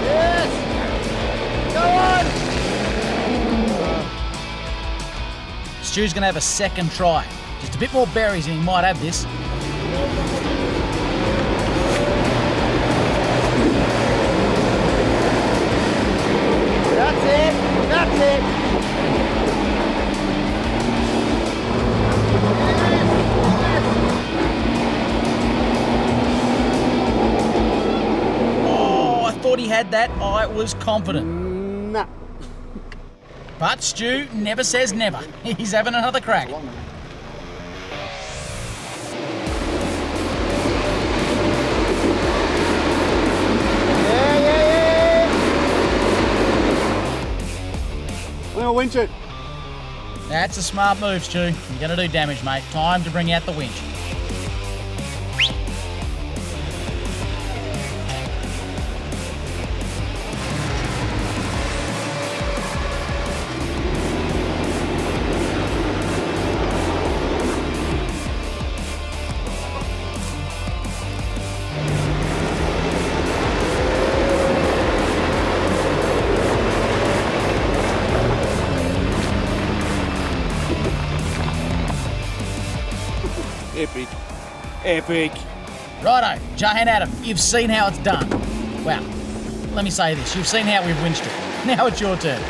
Yes! Go on! Stu's going to have a second try. Just a bit more berries and he might have this. That's it! That's it! Oh, I thought he had that. I was confident. Nah. But Stu never says never. He's having another crack. I'm gonna winch it. That's a smart move, Stu. You're going to do damage, mate. Time to bring out the winch. Epic. Epic. Righto, Jane Adam, you've seen how it's done. Well, let me say this, you've seen how we've winched it. Now it's your turn.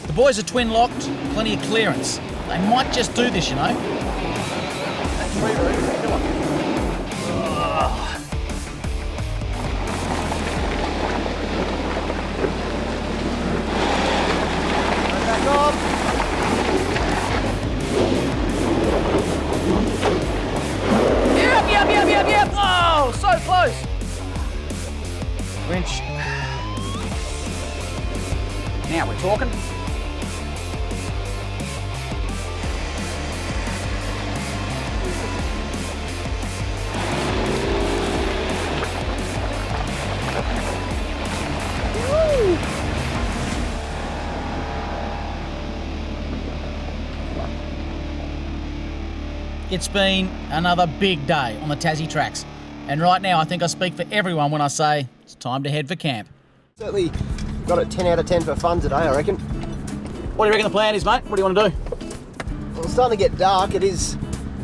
The boys are twin locked, plenty of clearance. They might just do this, you know. Back off! Yep. Oh, so close. Winch. Now we're talking. It's been another big day on the Tassie tracks. And right now I think I speak for everyone when I say it's time to head for camp. Certainly got it 10 out of 10 for fun today, I reckon. What do you reckon the plan is, mate? What do you want to do? Well, it's starting to get dark. It is.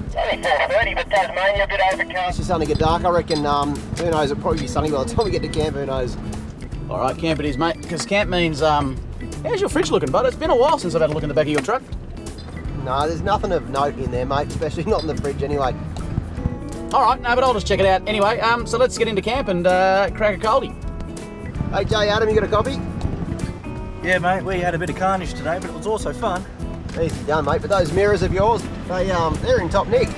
It's only 4:30, but Tasmania a bit overcast. It's just starting to get dark. I reckon, who knows, it'll probably be sunny by the time we get to camp, who knows. All right, camp it is, mate. Because camp means, how's your fridge looking, bud? It's been a while since I've had a look in the back of your truck. No, there's nothing of note in there, mate, especially not in the fridge anyway. All right, no, but I'll just check it out anyway. So let's get into camp and crack a coldie. Hey, Jay Adam, you got a copy? Yeah, mate, we had a bit of carnage today, but it was also fun. Easy done, mate, but those mirrors of yours, they're in top nick.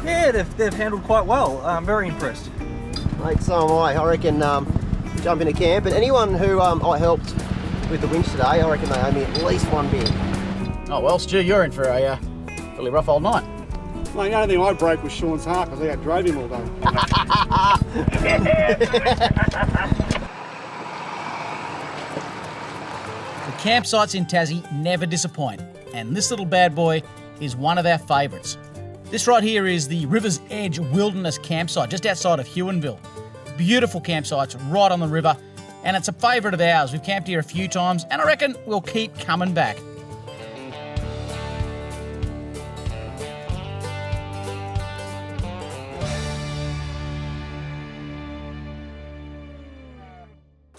Yeah, they've handled quite well. I'm very impressed. Mate, so am I. I reckon jump into camp, and anyone who I helped with the winch today, I reckon they owe me at least one beer. Oh, well, Stu, you're in for a fairly rough old night. Mate, the only thing I broke was Sean's heart because I drove him all day. The campsites in Tassie never disappoint, and this little bad boy is one of our favourites. This right here is the River's Edge Wilderness Campsite, just outside of Huonville. Beautiful campsites right on the river, and it's a favourite of ours. We've camped here a few times, and I reckon we'll keep coming back.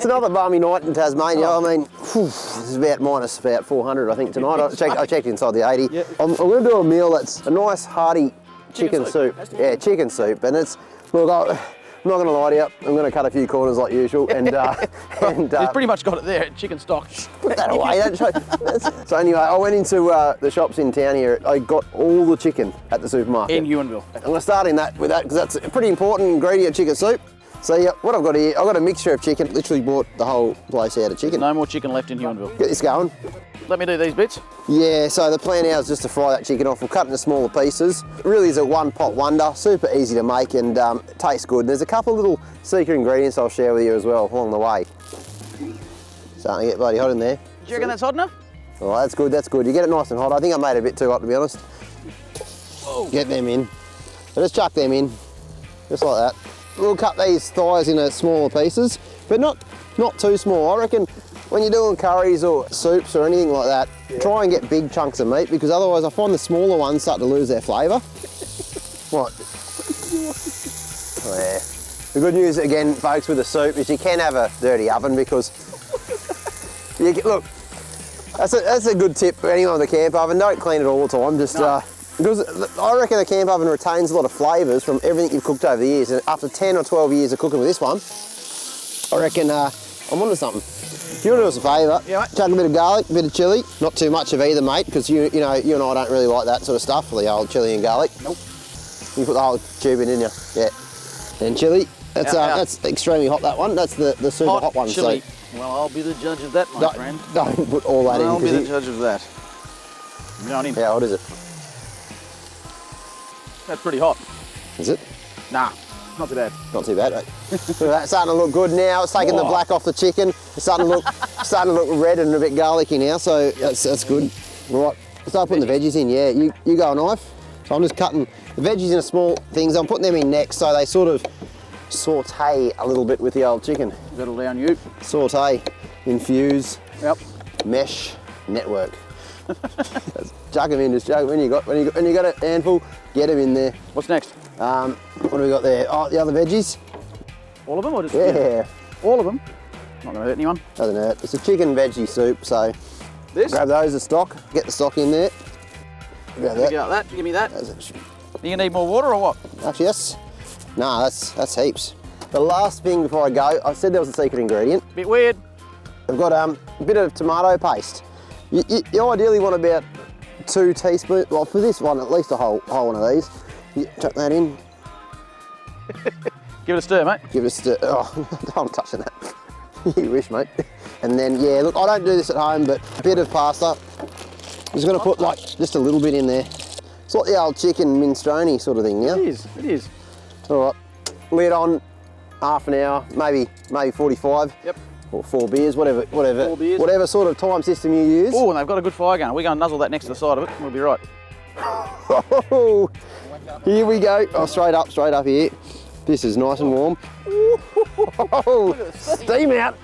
It's another balmy night in Tasmania. I mean, this is about minus about 400, I think, tonight. I checked inside the 80. Yep. I'm going to do a meal that's a nice, hearty chicken soup. Yeah, chicken soup. And it's, look, I'm not going to lie to you, I'm going to cut a few corners like usual. And You've pretty much got it there, chicken stock. put that away. So anyway, I went into the shops in town here. I got all the chicken at the supermarket. In Ewanville. I'm going to start with that because that's a pretty important ingredient, chicken soup. So yeah, what I've got here, I've got a mixture of chicken. Literally bought the whole place out of chicken. No more chicken left in Ewanville. Get this going. Let me do these bits. Yeah, so the plan now is just to fry that chicken off. We'll cut it into smaller pieces. It really is a one-pot wonder, super easy to make and tastes good. There's a couple of little secret ingredients I'll share with you as well along the way. Starting to get bloody hot in there. Do you reckon that's hot enough? Oh, that's good, that's good. You get it nice and hot. I think I made it a bit too hot, to be honest. Whoa. Get them in. So just chuck them in, just like that. We'll cut these thighs into smaller pieces, but not too small. I reckon when you're doing curries or soups or anything like that, try and get big chunks of meat because otherwise I find the smaller ones start to lose their flavour. What? Oh, yeah. The good news again, folks, with the soup is you can have a dirty oven because, look, that's a good tip for anyone with a camp oven. Don't clean it all the time, just because I reckon a camp oven retains a lot of flavours from everything you've cooked over the years. And after 10 or 12 years of cooking with this one, I reckon I'm onto something. If you want to do us a favour, chuck a bit of garlic, a bit of chilli, not too much of either, mate, because you know you and I don't really like that sort of stuff, the old chilli and garlic. Nope. You put the whole tube in, didn't you? Yeah. And chilli. That's extremely hot, that one. That's the super hot one. Chilli. So well, I'll be the judge of that, my friend. Don't put all that in. I'll be the judge of that. You know him. How hot is it? That's pretty hot. Is it? Nah, not too bad. Not too bad, right? So that's starting to look good now. It's taking the black off the chicken. It's starting to look red and a bit garlicky now, so that's good. Right, start putting the veggies in. Yeah, you go a knife. So I'm just cutting the veggies into small things. I'm putting them in next, so they sort of saute a little bit with the old chicken. That'll down you. Saute, infuse, mesh, network. Chuck them in, just chuck them in. When you got a handful, get them in there. What's next? What do we got there? Oh, the other veggies. All of them or just all of them? Not gonna hurt anyone. Doesn't hurt. It's a chicken veggie soup, so grab those as stock. Get the stock in there. Grab that. That. Give me that. You need more water or what? Actually, yes. No, that's heaps. The last thing before I go, I said there was a secret ingredient. Bit weird. I've got a bit of tomato paste. You ideally want about 2 teaspoons, well for this one at least a whole one of these. You chuck that in. Give it a stir, mate. Give it a stir. Oh, I'm touching that. You wish, mate. And then, yeah, look, I don't do this at home, but a bit of pasta. I'm just going to put like just a little bit in there. It's like the old chicken minestrone sort of thing, yeah? It is. All right, lid on, half an hour, maybe 45. Yep. Or 4 beers, whatever. 4 beers. Whatever sort of time system you use. Oh, and they've got a good fire going. We're going to nuzzle that next to the side of it. We'll be right. Oh, here we go. Oh, straight up here. This is nice and warm. Oh, steam out.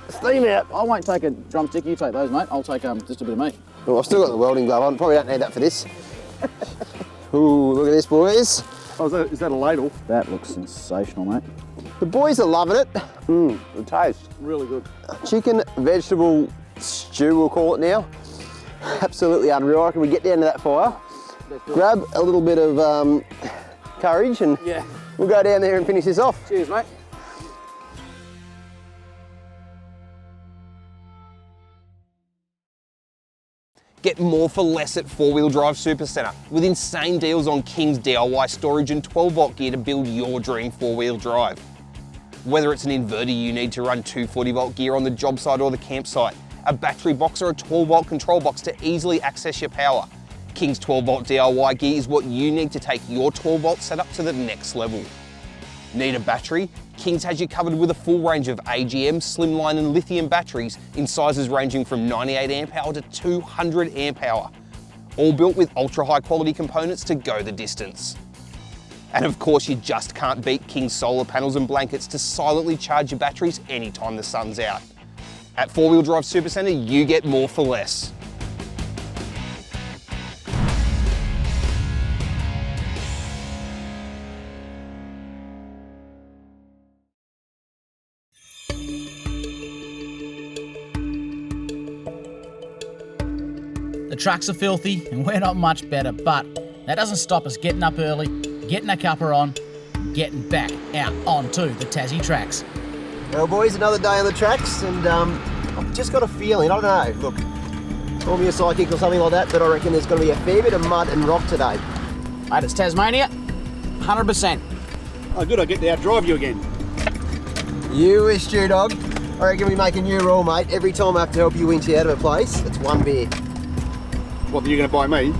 I won't take a drumstick. You take those, mate. I'll take just a bit of meat. Well, I've still got the welding glove on. Probably don't need that for this. Ooh, look at this, boys. Oh, is that a ladle? That looks sensational, mate. The boys are loving it. The taste. Really good. Chicken vegetable stew, we'll call it now. Absolutely unreal. I reckon we get down to that fire, grab a little bit of courage and we'll go down there and finish this off. Cheers, mate. Get more for less at 4-Wheel Drive Supercentre with insane deals on King's DIY storage and 12-volt gear to build your dream 4-wheel drive. Whether it's an inverter you need to run 240-volt gear on the job site or the campsite, a battery box or a 12-volt control box to easily access your power, King's 12-volt DIY gear is what you need to take your 12-volt setup to the next level. Need a battery? King's has you covered with a full range of AGM, slimline and lithium batteries in sizes ranging from 98 amp hour to 200 amp hour. All built with ultra high quality components to go the distance. And of course you just can't beat King's solar panels and blankets to silently charge your batteries anytime the sun's out. At 4-Wheel Drive Supercentre, you get more for less. The trucks are filthy and we're not much better, but that doesn't stop us getting up early, getting a cuppa on, and getting back out onto the Tassie tracks. Well, boys, another day on the tracks, and I've just got a feeling, I don't know, look, call me a psychic or something like that, but I reckon there's going to be a fair bit of mud and rock today. Mate, it's Tasmania, 100%. Oh, good, I get to outdrive you again. You wish, Stew Dog. I reckon we make a new rule, mate. Every time I have to help you winch you out of a place, it's one beer. What, you're going to buy me?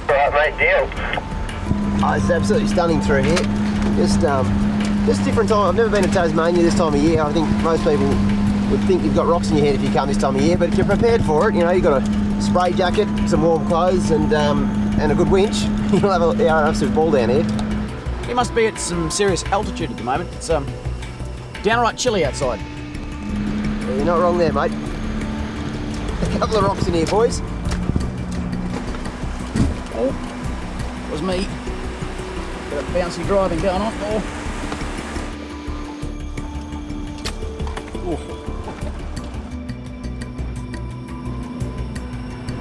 Right, mate, deal. Oh, it's absolutely stunning through here. Just different time. I've never been to Tasmania this time of year. I think most people would think you've got rocks in your head if you come this time of year, but if you're prepared for it, you know, you've got a spray jacket, some warm clothes, and a good winch, you'll have an absolute ball down here. You must be at some serious altitude at the moment. It's downright chilly outside. Yeah, you're not wrong there, mate. A couple of rocks in here, boys. Oh, it was me. Bit of bouncy driving going on. Oh.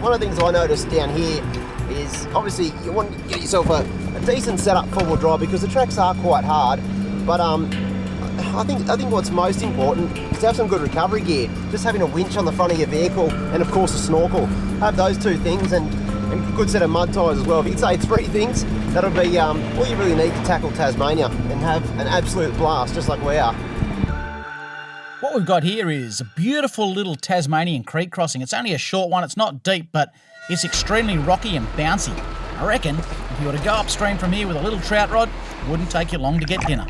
One of the things I noticed down here is obviously you want to get yourself a decent setup four-wheel drive because the tracks are quite hard, but I think what's most important is to have some good recovery gear. Just having a winch on the front of your vehicle and of course a snorkel. Have those two things and a good set of mud tyres as well. If you could say 3 things, that'll be all you really need to tackle Tasmania and have an absolute blast just like we are. What we've got here is a beautiful little Tasmanian creek crossing. It's only a short one, it's not deep, but it's extremely rocky and bouncy. I reckon if you were to go upstream from here with a little trout rod, it wouldn't take you long to get dinner.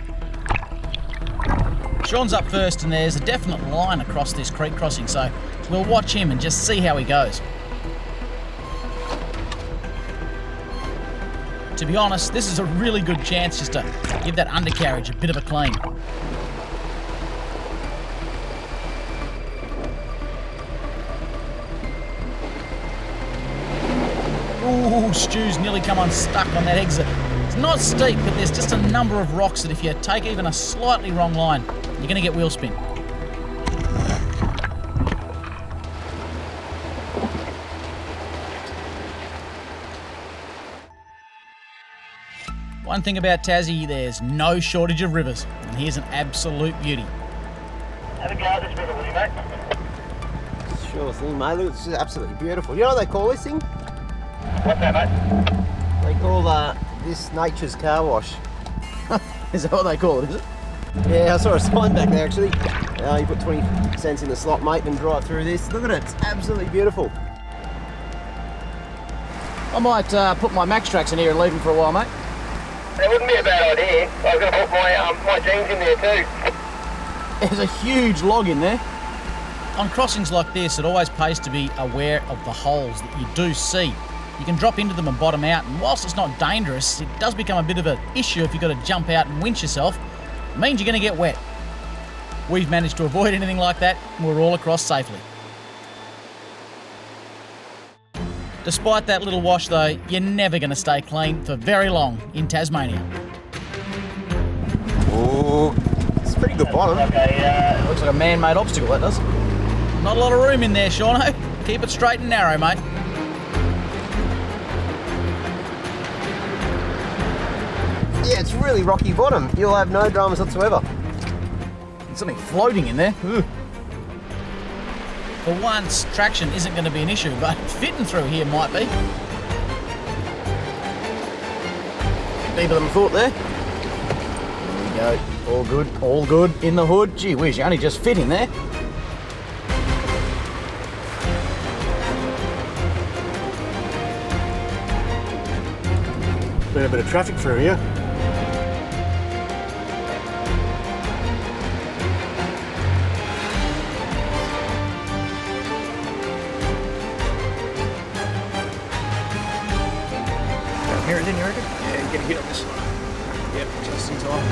Sean's up first and there's a definite line across this creek crossing, so we'll watch him and just see how he goes. To be honest, this is a really good chance just to give that undercarriage a bit of a clean. Ooh, Stu's nearly come unstuck on that exit. It's not steep, but there's just a number of rocks that if you take even a slightly wrong line, you're going to get wheel spin. One thing about Tassie, there's no shortage of rivers, and here's an absolute beauty. Have a go at this river, will you, mate? Sure thing, mate. Look, it's absolutely beautiful. You know what they call this thing? What's that, mate? They call this nature's car wash. Is that what they call it, is it? Yeah, I saw a sign back there actually. You put 20 cents in the slot, mate, and drive through this. Look at it, it's absolutely beautiful. I might put my Max tracks in here and leave them for a while, mate. That wouldn't be a bad idea. I was going to put my jeans in there too. There's a huge log in there. On crossings like this, it always pays to be aware of the holes that you do see. You can drop into them and bottom out, and whilst it's not dangerous, it does become a bit of an issue if you've got to jump out and winch yourself. It means you're going to get wet. We've managed to avoid anything like that, and we're all across safely. Despite that little wash though, you're never going to stay clean for very long in Tasmania. Oh, it's a pretty good bottom. Okay, Looks like a man-made obstacle, that does. Not a lot of room in there, Shauno. Keep it straight and narrow, mate. Yeah, it's really rocky bottom. You'll have no dramas whatsoever. There's something floating in there. Ooh. For once, traction isn't going to be an issue, but fitting through here might be. Deeper than I thought there. There we go. All good, all good in the hood. Gee whiz, you only just fit in there. Been a bit of traffic through here. Here, didn't you reckon? Yeah, you get a hit on this one. Yep, just in time.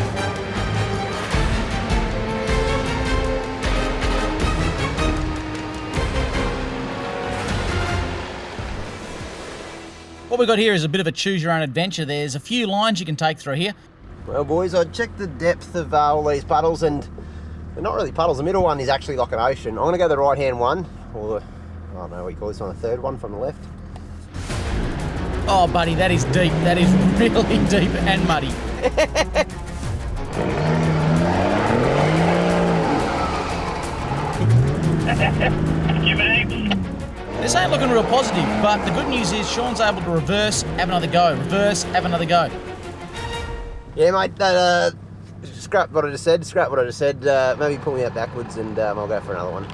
What we've got here is a bit of a choose your own adventure. There's a few lines you can take through here. Well, boys, I checked the depth of all these puddles, and they're not really puddles. The middle one is actually like an ocean. I'm going to go the right-hand one, or I don't know what you call this one, a third one from the left. Oh, buddy, that is deep. That is really deep and muddy. This ain't looking real positive, but the good news is Sean's able to reverse, have another go. Reverse, have another go. Yeah, mate, scrap what I just said, maybe pull me out backwards and I'll go for another one.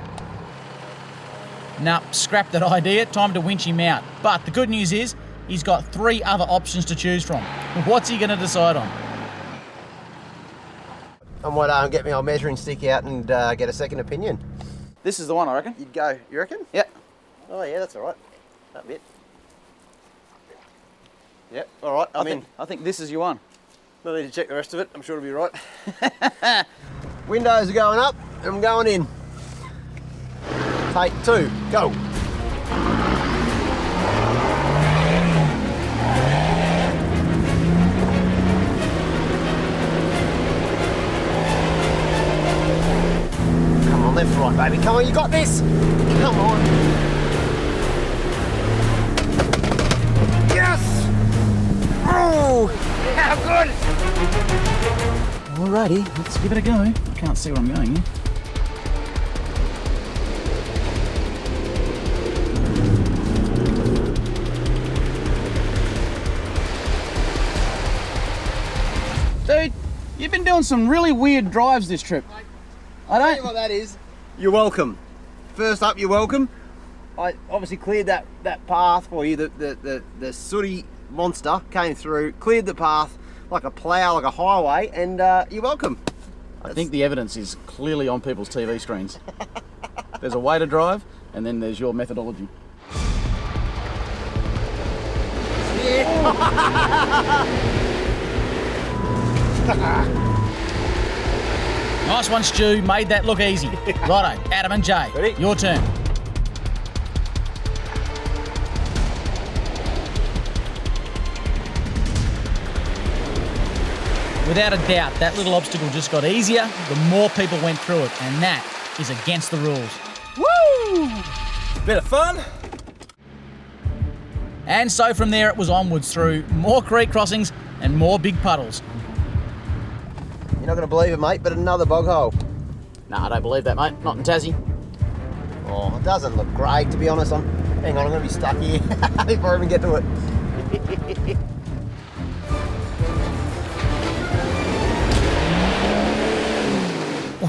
Nah, scrap that idea. Time to winch him out. But the good news is he's got 3 other options to choose from. What's he going to decide on? I might get my old measuring stick out and get a second opinion. This is the one, I reckon. You'd go, you reckon? Yep. Oh yeah, that's all right. That bit. Yep, all right, I'm in. I think this is your one. No need to check the rest of it, I'm sure it'll be right. Windows are going up, and I'm going in. Take 2, go. Come on, left, right, baby. Come on, you got this. Come on. Yes! Oh, how good! Alrighty, let's give it a go. I can't see where I'm going here. Dude, you've been doing some really weird drives this trip. I Tell you don't... what that is. You're welcome. First up, you're welcome. I obviously cleared that path for you. The sooty monster came through, cleared the path like a plough, like a highway, and you're welcome. I think the evidence is clearly on people's TV screens. There's a way to drive, and then there's your methodology. Nice one, Stu. Made that look easy. Righto, Adam and Jay. Ready? Your turn. Without a doubt, that little obstacle just got easier the more people went through it, and that is against the rules. Woo! Bit of fun. And so from there it was onwards through more creek crossings and more big puddles. You're not going to believe it, mate, but another bog hole. Nah, I don't believe that, mate. Not in Tassie. Oh, it doesn't look great, to be honest. Hang on, I'm going to be stuck here before I even get to it.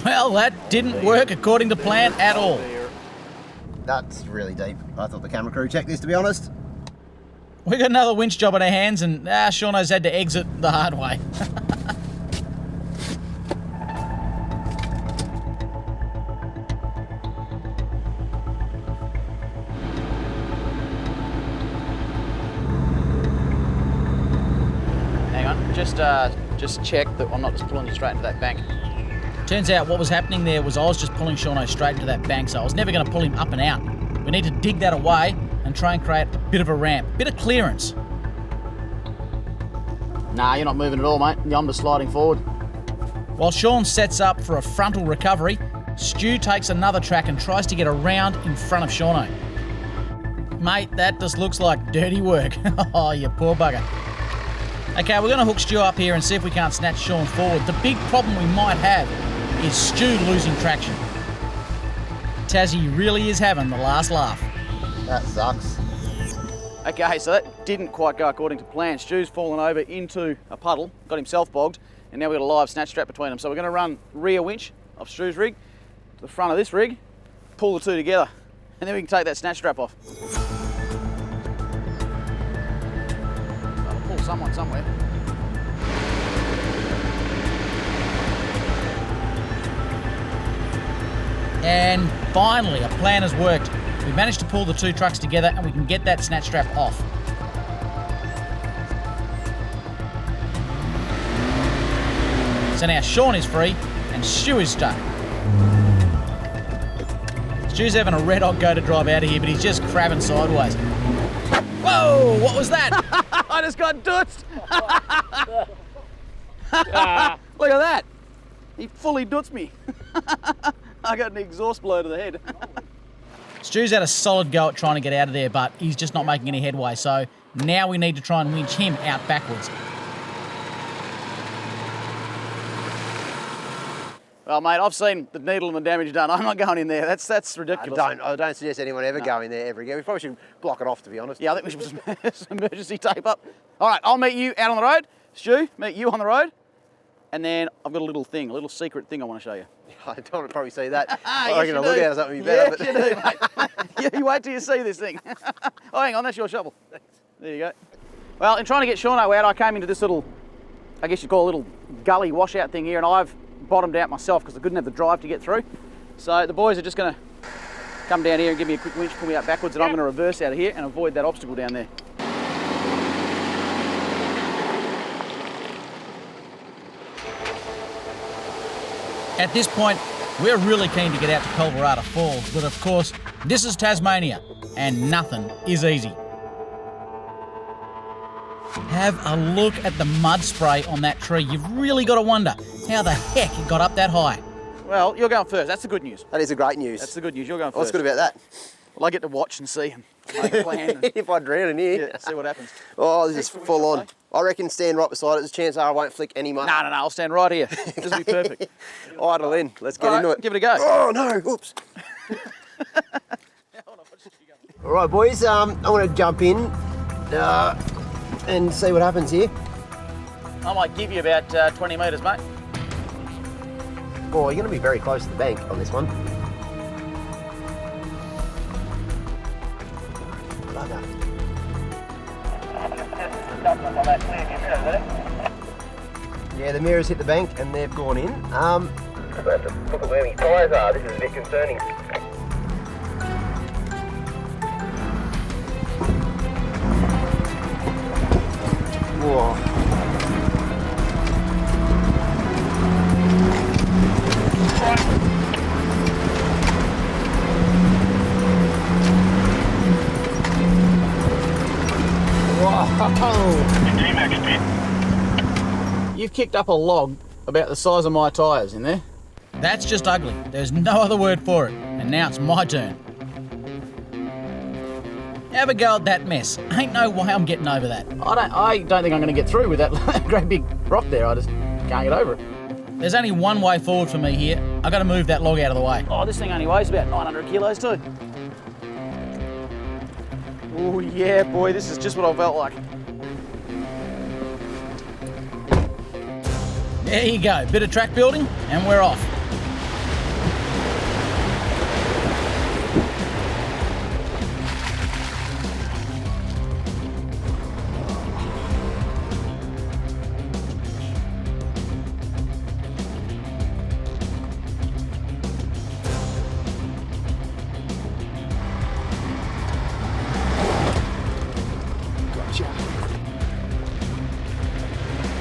Well, that didn't work according to plan at all. That's really deep. I thought the camera crew checked this, to be honest. We got another winch job on our hands, and Shauno's had to exit the hard way. Hang on, just check that I'm not just pulling you straight into that bank. Turns out what was happening there was I was just pulling Shauno straight into that bank, so I was never going to pull him up and out. We need to dig that away and try and create a bit of a ramp, bit of clearance. Nah, you're not moving at all, mate. I'm just sliding forward. While Sean sets up for a frontal recovery, Stu takes another track and tries to get around in front of Shauno. Mate, that just looks like dirty work. Oh, you poor bugger. Okay, we're going to hook Stu up here and see if we can't snatch Sean forward. The big problem we might have is Stu losing traction. Tassie really is having the last laugh. That sucks. Okay, so that didn't quite go according to plan. Stu's fallen over into a puddle, got himself bogged, and now we've got a live snatch strap between them. So we're going to run rear winch of Stu's rig to the front of this rig, pull the two together, and then we can take that snatch strap off. I'll pull someone somewhere. And finally, a plan has worked. We've managed to pull the two trucks together and we can get that snatch strap off. So now Sean is free and Stu is stuck. Stu's having a red hot go to drive out of here, but he's just crabbing sideways. Whoa, what was that? I just got doothed. Look at that. He fully doots me. I got an exhaust blow to the head. Stu's had a solid go at trying to get out of there, but he's just not making any headway, so now we need to try and winch him out backwards. Well, mate, I've seen the needle and the damage done. I'm not going in there. That's ridiculous. I don't suggest anyone ever go in there ever again. We probably should block it off, to be honest. Yeah, I think we should put some emergency tape up. All right, I'll meet you out on the road. Stu, meet you on the road. And then I've got a little secret thing I want to show you. I don't want to probably see that. Yes, I reckon I'll look at something yes, better. you do, mate. You wait till you see this thing. Oh, hang on, that's your shovel. There you go. Well, in trying to get Shauno out, I came into this little, I guess you'd call a little gully washout thing here, and I've bottomed out myself because I couldn't have the drive to get through. So the boys are just going to come down here and give me a quick winch, pull me out backwards, and I'm going to reverse out of here and avoid that obstacle down there. At this point, we're really keen to get out to Pelverada Falls, but of course, this is Tasmania, and nothing is easy. Have a look at the mud spray on that tree. You've really got to wonder how the heck it got up that high. Well, you're going first. That's the good news. That is a great news. That's the good news. You're going first. What's good about that? Well, I get to watch and see and make a plan. And, If I drown in here. yeah, see what happens. Oh, this is full on. I reckon stand right beside it. There's a chance I won't flick any money. No, I'll stand right here. This will be perfect. Idle in. Let's get All into right, it. give it a go. Oh, no. Oops. All right, boys. I'm going to jump in and see what happens here. I might give you about 20 metres, mate. Oh, you're going to be very close to the bank on this one. Bugger. Yeah, the mirrors hit the bank and they've gone in. Look at where my tyres are. This is a bit concerning. Whoa. You've kicked up a log about the size of my tyres in there. That's just ugly. There's no other word for it. And now it's my turn. Have a go at that mess. Ain't no way I'm getting over that. I don't think I'm going to get through with that great big rock there. I just can't get over it. There's only one way forward for me here. I got to move that log out of the way. Oh, this thing only weighs about 900 kilos too. Oh yeah, boy, this is just what I felt like. There you go. Bit of track building and we're off.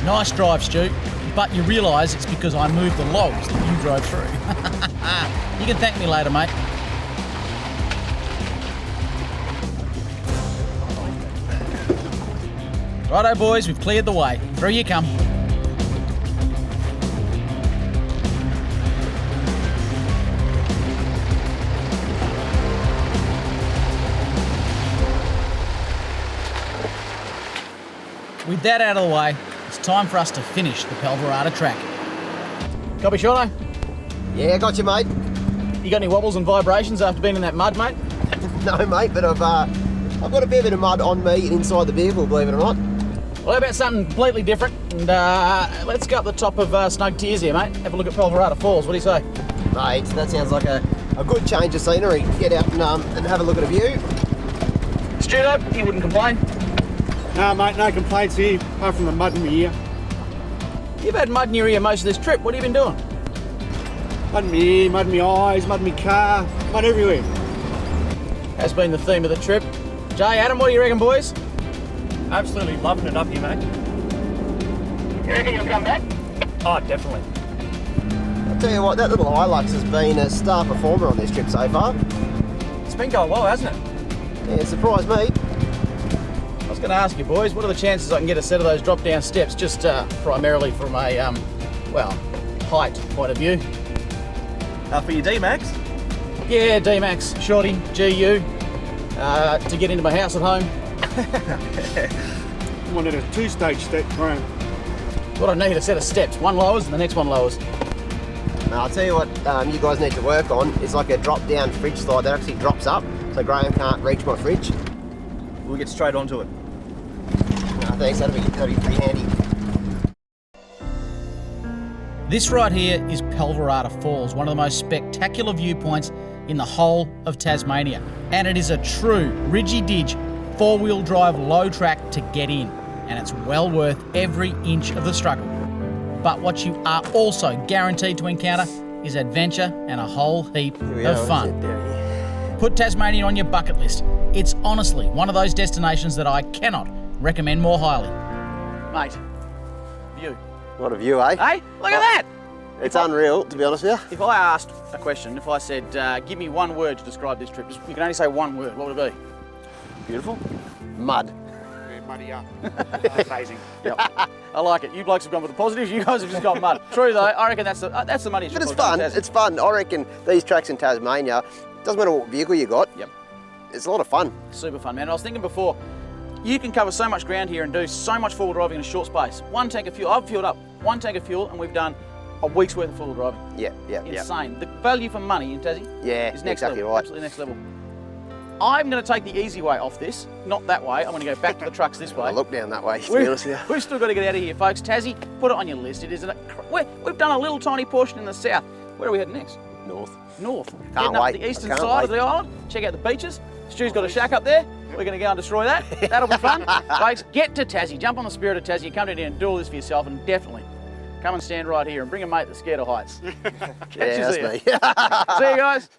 Nice drive, Stu, but you realise it's because I moved the logs that you drove through. You can thank me later, mate. Righto, boys, we've cleared the way. Through you come. With that out of the way, it's time for us to finish the Pelverada track. Copy, Shauno? Yeah, got you, mate. You got any wobbles and vibrations after being in that mud, mate? No, mate, but I've got a fair bit of mud on me inside the vehicle, believe it or not. Well, how about something completely different? And let's go up the top of Snug Tears here, mate. Have a look at Pelverada Falls. What do you say? Mate, that sounds like a good change of scenery. Get out and have a look at a view. Studo, you wouldn't complain? No, mate, no complaints here, apart from the mud in my ear. You've had mud in your ear most of this trip. What have you been doing? Mud in my ear, mud in my eyes, mud in my car, mud everywhere. Has been the theme of the trip. Jay, Adam, what do you reckon, boys? Absolutely loving it up here, mate. You reckon you'll come back? Oh, definitely. I'll tell you what, that little Hilux has been a star performer on this trip so far. It's been going well, hasn't it? Yeah, it surprised me. I was going to ask you, boys, what are the chances I can get a set of those drop-down steps, just primarily from a, well, height point of view? For your D-Max? Yeah, D-Max, Shorty, GU, to get into my house at home. I wanted a 2-stage step, Graham. What I need, a set of steps. One lowers and the next one lowers. Now, I'll tell you what you guys need to work on. It's like a drop-down fridge slide that actually drops up, so Graham can't reach my fridge. We'll get straight onto it. Thanks, that'll be pretty handy. This right here is Pelverata Falls, one of the most spectacular viewpoints in the whole of Tasmania. And it is a true ridgy-didge, 4-wheel drive, low track to get in. And it's well worth every inch of the struggle. But what you are also guaranteed to encounter is adventure and a whole heap of fun. Put Tasmania on your bucket list. It's honestly one of those destinations that I cannot recommend more highly. Mate, view. What a view, eh? Hey, look at that! It's unreal, to be honest with you. If I asked a question, if I said, give me one word to describe this trip, you can only say one word, what would it be? Beautiful. Mud. Muddy up. Amazing. Yep. I like it. You blokes have gone with the positives, you guys have just got mud. True though, I reckon that's the moneyest. But it's fun, it's fun. I reckon these tracks in Tasmania, doesn't matter what vehicle you got, yep. It's a lot of fun. Super fun, man. I was thinking before, you can cover so much ground here and do so much four-wheel driving in a short space. One tank of fuel, I've fueled up 1 tank of fuel and we've done a week's worth of four-wheel driving. Yeah. Insane. The value for money in Tassie is next exactly level, right. absolutely next level. I'm going to take the easy way off this, not that way. I'm going to go back to the trucks this way. I look down that way, to be honest with you. We've still got to get out of here, folks. Tassie, put it on your list. It is we've done a little tiny portion in the south. Where are we heading next? North. Heading up the eastern side of the island. Check out the beaches. Stu's got a shack up there. We're going to go and destroy that. That'll be fun. Folks, get to Tassie. Jump on the spirit of Tassie. Come down here and do all this for yourself, and definitely come and stand right here and bring a mate that's scared of heights. That's me. See you guys.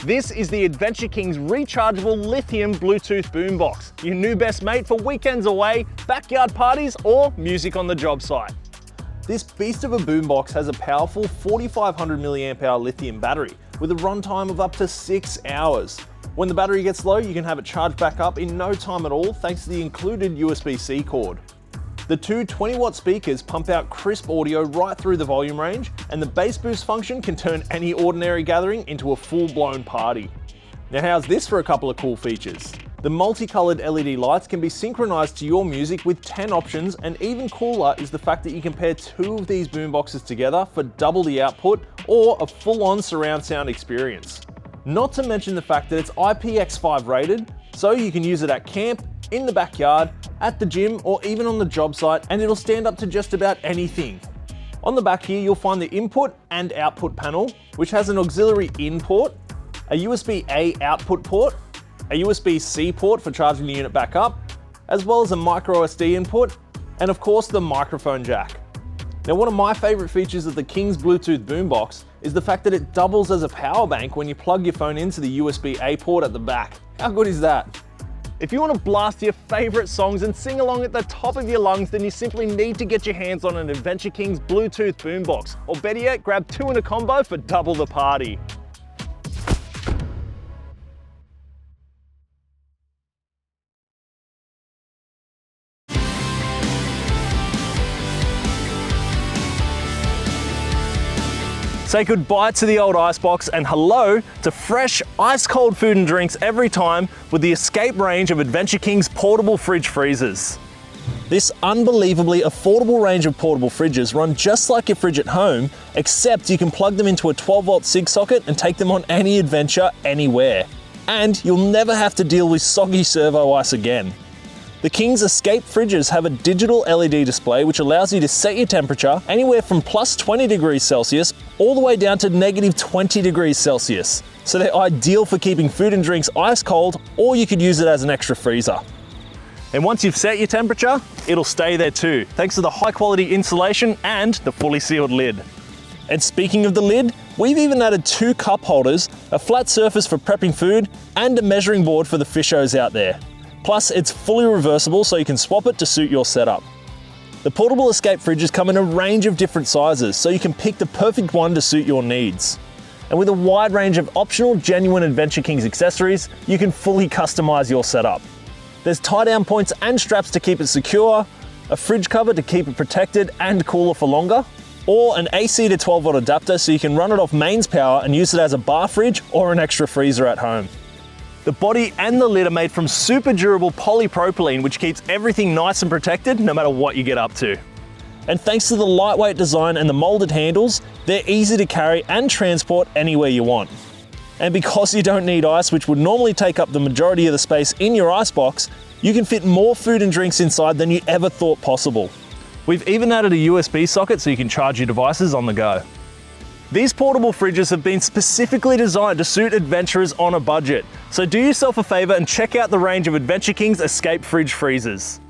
This is the Adventure King's rechargeable lithium Bluetooth boombox. Your new best mate for weekends away, backyard parties, or music on the job site. This beast of a boombox has a powerful 4500 mAh lithium battery with a runtime of up to 6 hours. When the battery gets low, you can have it charged back up in no time at all thanks to the included USB-C cord. The two 20-watt speakers pump out crisp audio right through the volume range, and the bass boost function can turn any ordinary gathering into a full-blown party. Now how's this for a couple of cool features? The multicolored LED lights can be synchronized to your music with 10 options, and even cooler is the fact that you can pair 2 of these boomboxes together for double the output or a full-on surround sound experience. Not to mention the fact that it's IPX5 rated, so you can use it at camp, in the backyard, at the gym, or even on the job site, and it'll stand up to just about anything. On the back here, you'll find the input and output panel, which has an auxiliary in port, a USB-A output port, a USB-C port for charging the unit back up, as well as a micro SD input, and of course the microphone jack. Now, one of my favorite features of the King's Bluetooth boombox is the fact that it doubles as a power bank when you plug your phone into the USB-A port at the back. How good is that? If you want to blast your favorite songs and sing along at the top of your lungs, then you simply need to get your hands on an Adventure King's Bluetooth boombox, or better yet, grab 2 in a combo for double the party. Say goodbye to the old icebox and hello to fresh, ice-cold food and drinks every time with the Escape range of Adventure King's portable fridge freezers. This unbelievably affordable range of portable fridges run just like your fridge at home, except you can plug them into a 12-volt SIG socket and take them on any adventure, anywhere. And you'll never have to deal with soggy servo ice again. The King's Escape fridges have a digital LED display which allows you to set your temperature anywhere from plus 20 degrees Celsius all the way down to negative 20 degrees Celsius. So they're ideal for keeping food and drinks ice cold, or you could use it as an extra freezer. And once you've set your temperature, it'll stay there too, thanks to the high quality insulation and the fully sealed lid. And speaking of the lid, we've even added 2 cup holders, a flat surface for prepping food, and a measuring board for the fishos out there. Plus, it's fully reversible so you can swap it to suit your setup. The portable Escape fridges come in a range of different sizes, so you can pick the perfect one to suit your needs. And with a wide range of optional genuine Adventure King's accessories, you can fully customize your setup. There's tie-down points and straps to keep it secure, a fridge cover to keep it protected and cooler for longer, or an AC to 12 volt adapter so you can run it off mains power and use it as a bar fridge or an extra freezer at home. The body and the lid are made from super durable polypropylene, which keeps everything nice and protected no matter what you get up to. And thanks to the lightweight design and the molded handles, they're easy to carry and transport anywhere you want. And because you don't need ice, which would normally take up the majority of the space in your icebox, you can fit more food and drinks inside than you ever thought possible. We've even added a USB socket so you can charge your devices on the go. These portable fridges have been specifically designed to suit adventurers on a budget. So do yourself a favour and check out the range of Adventure King's Escape Fridge freezers.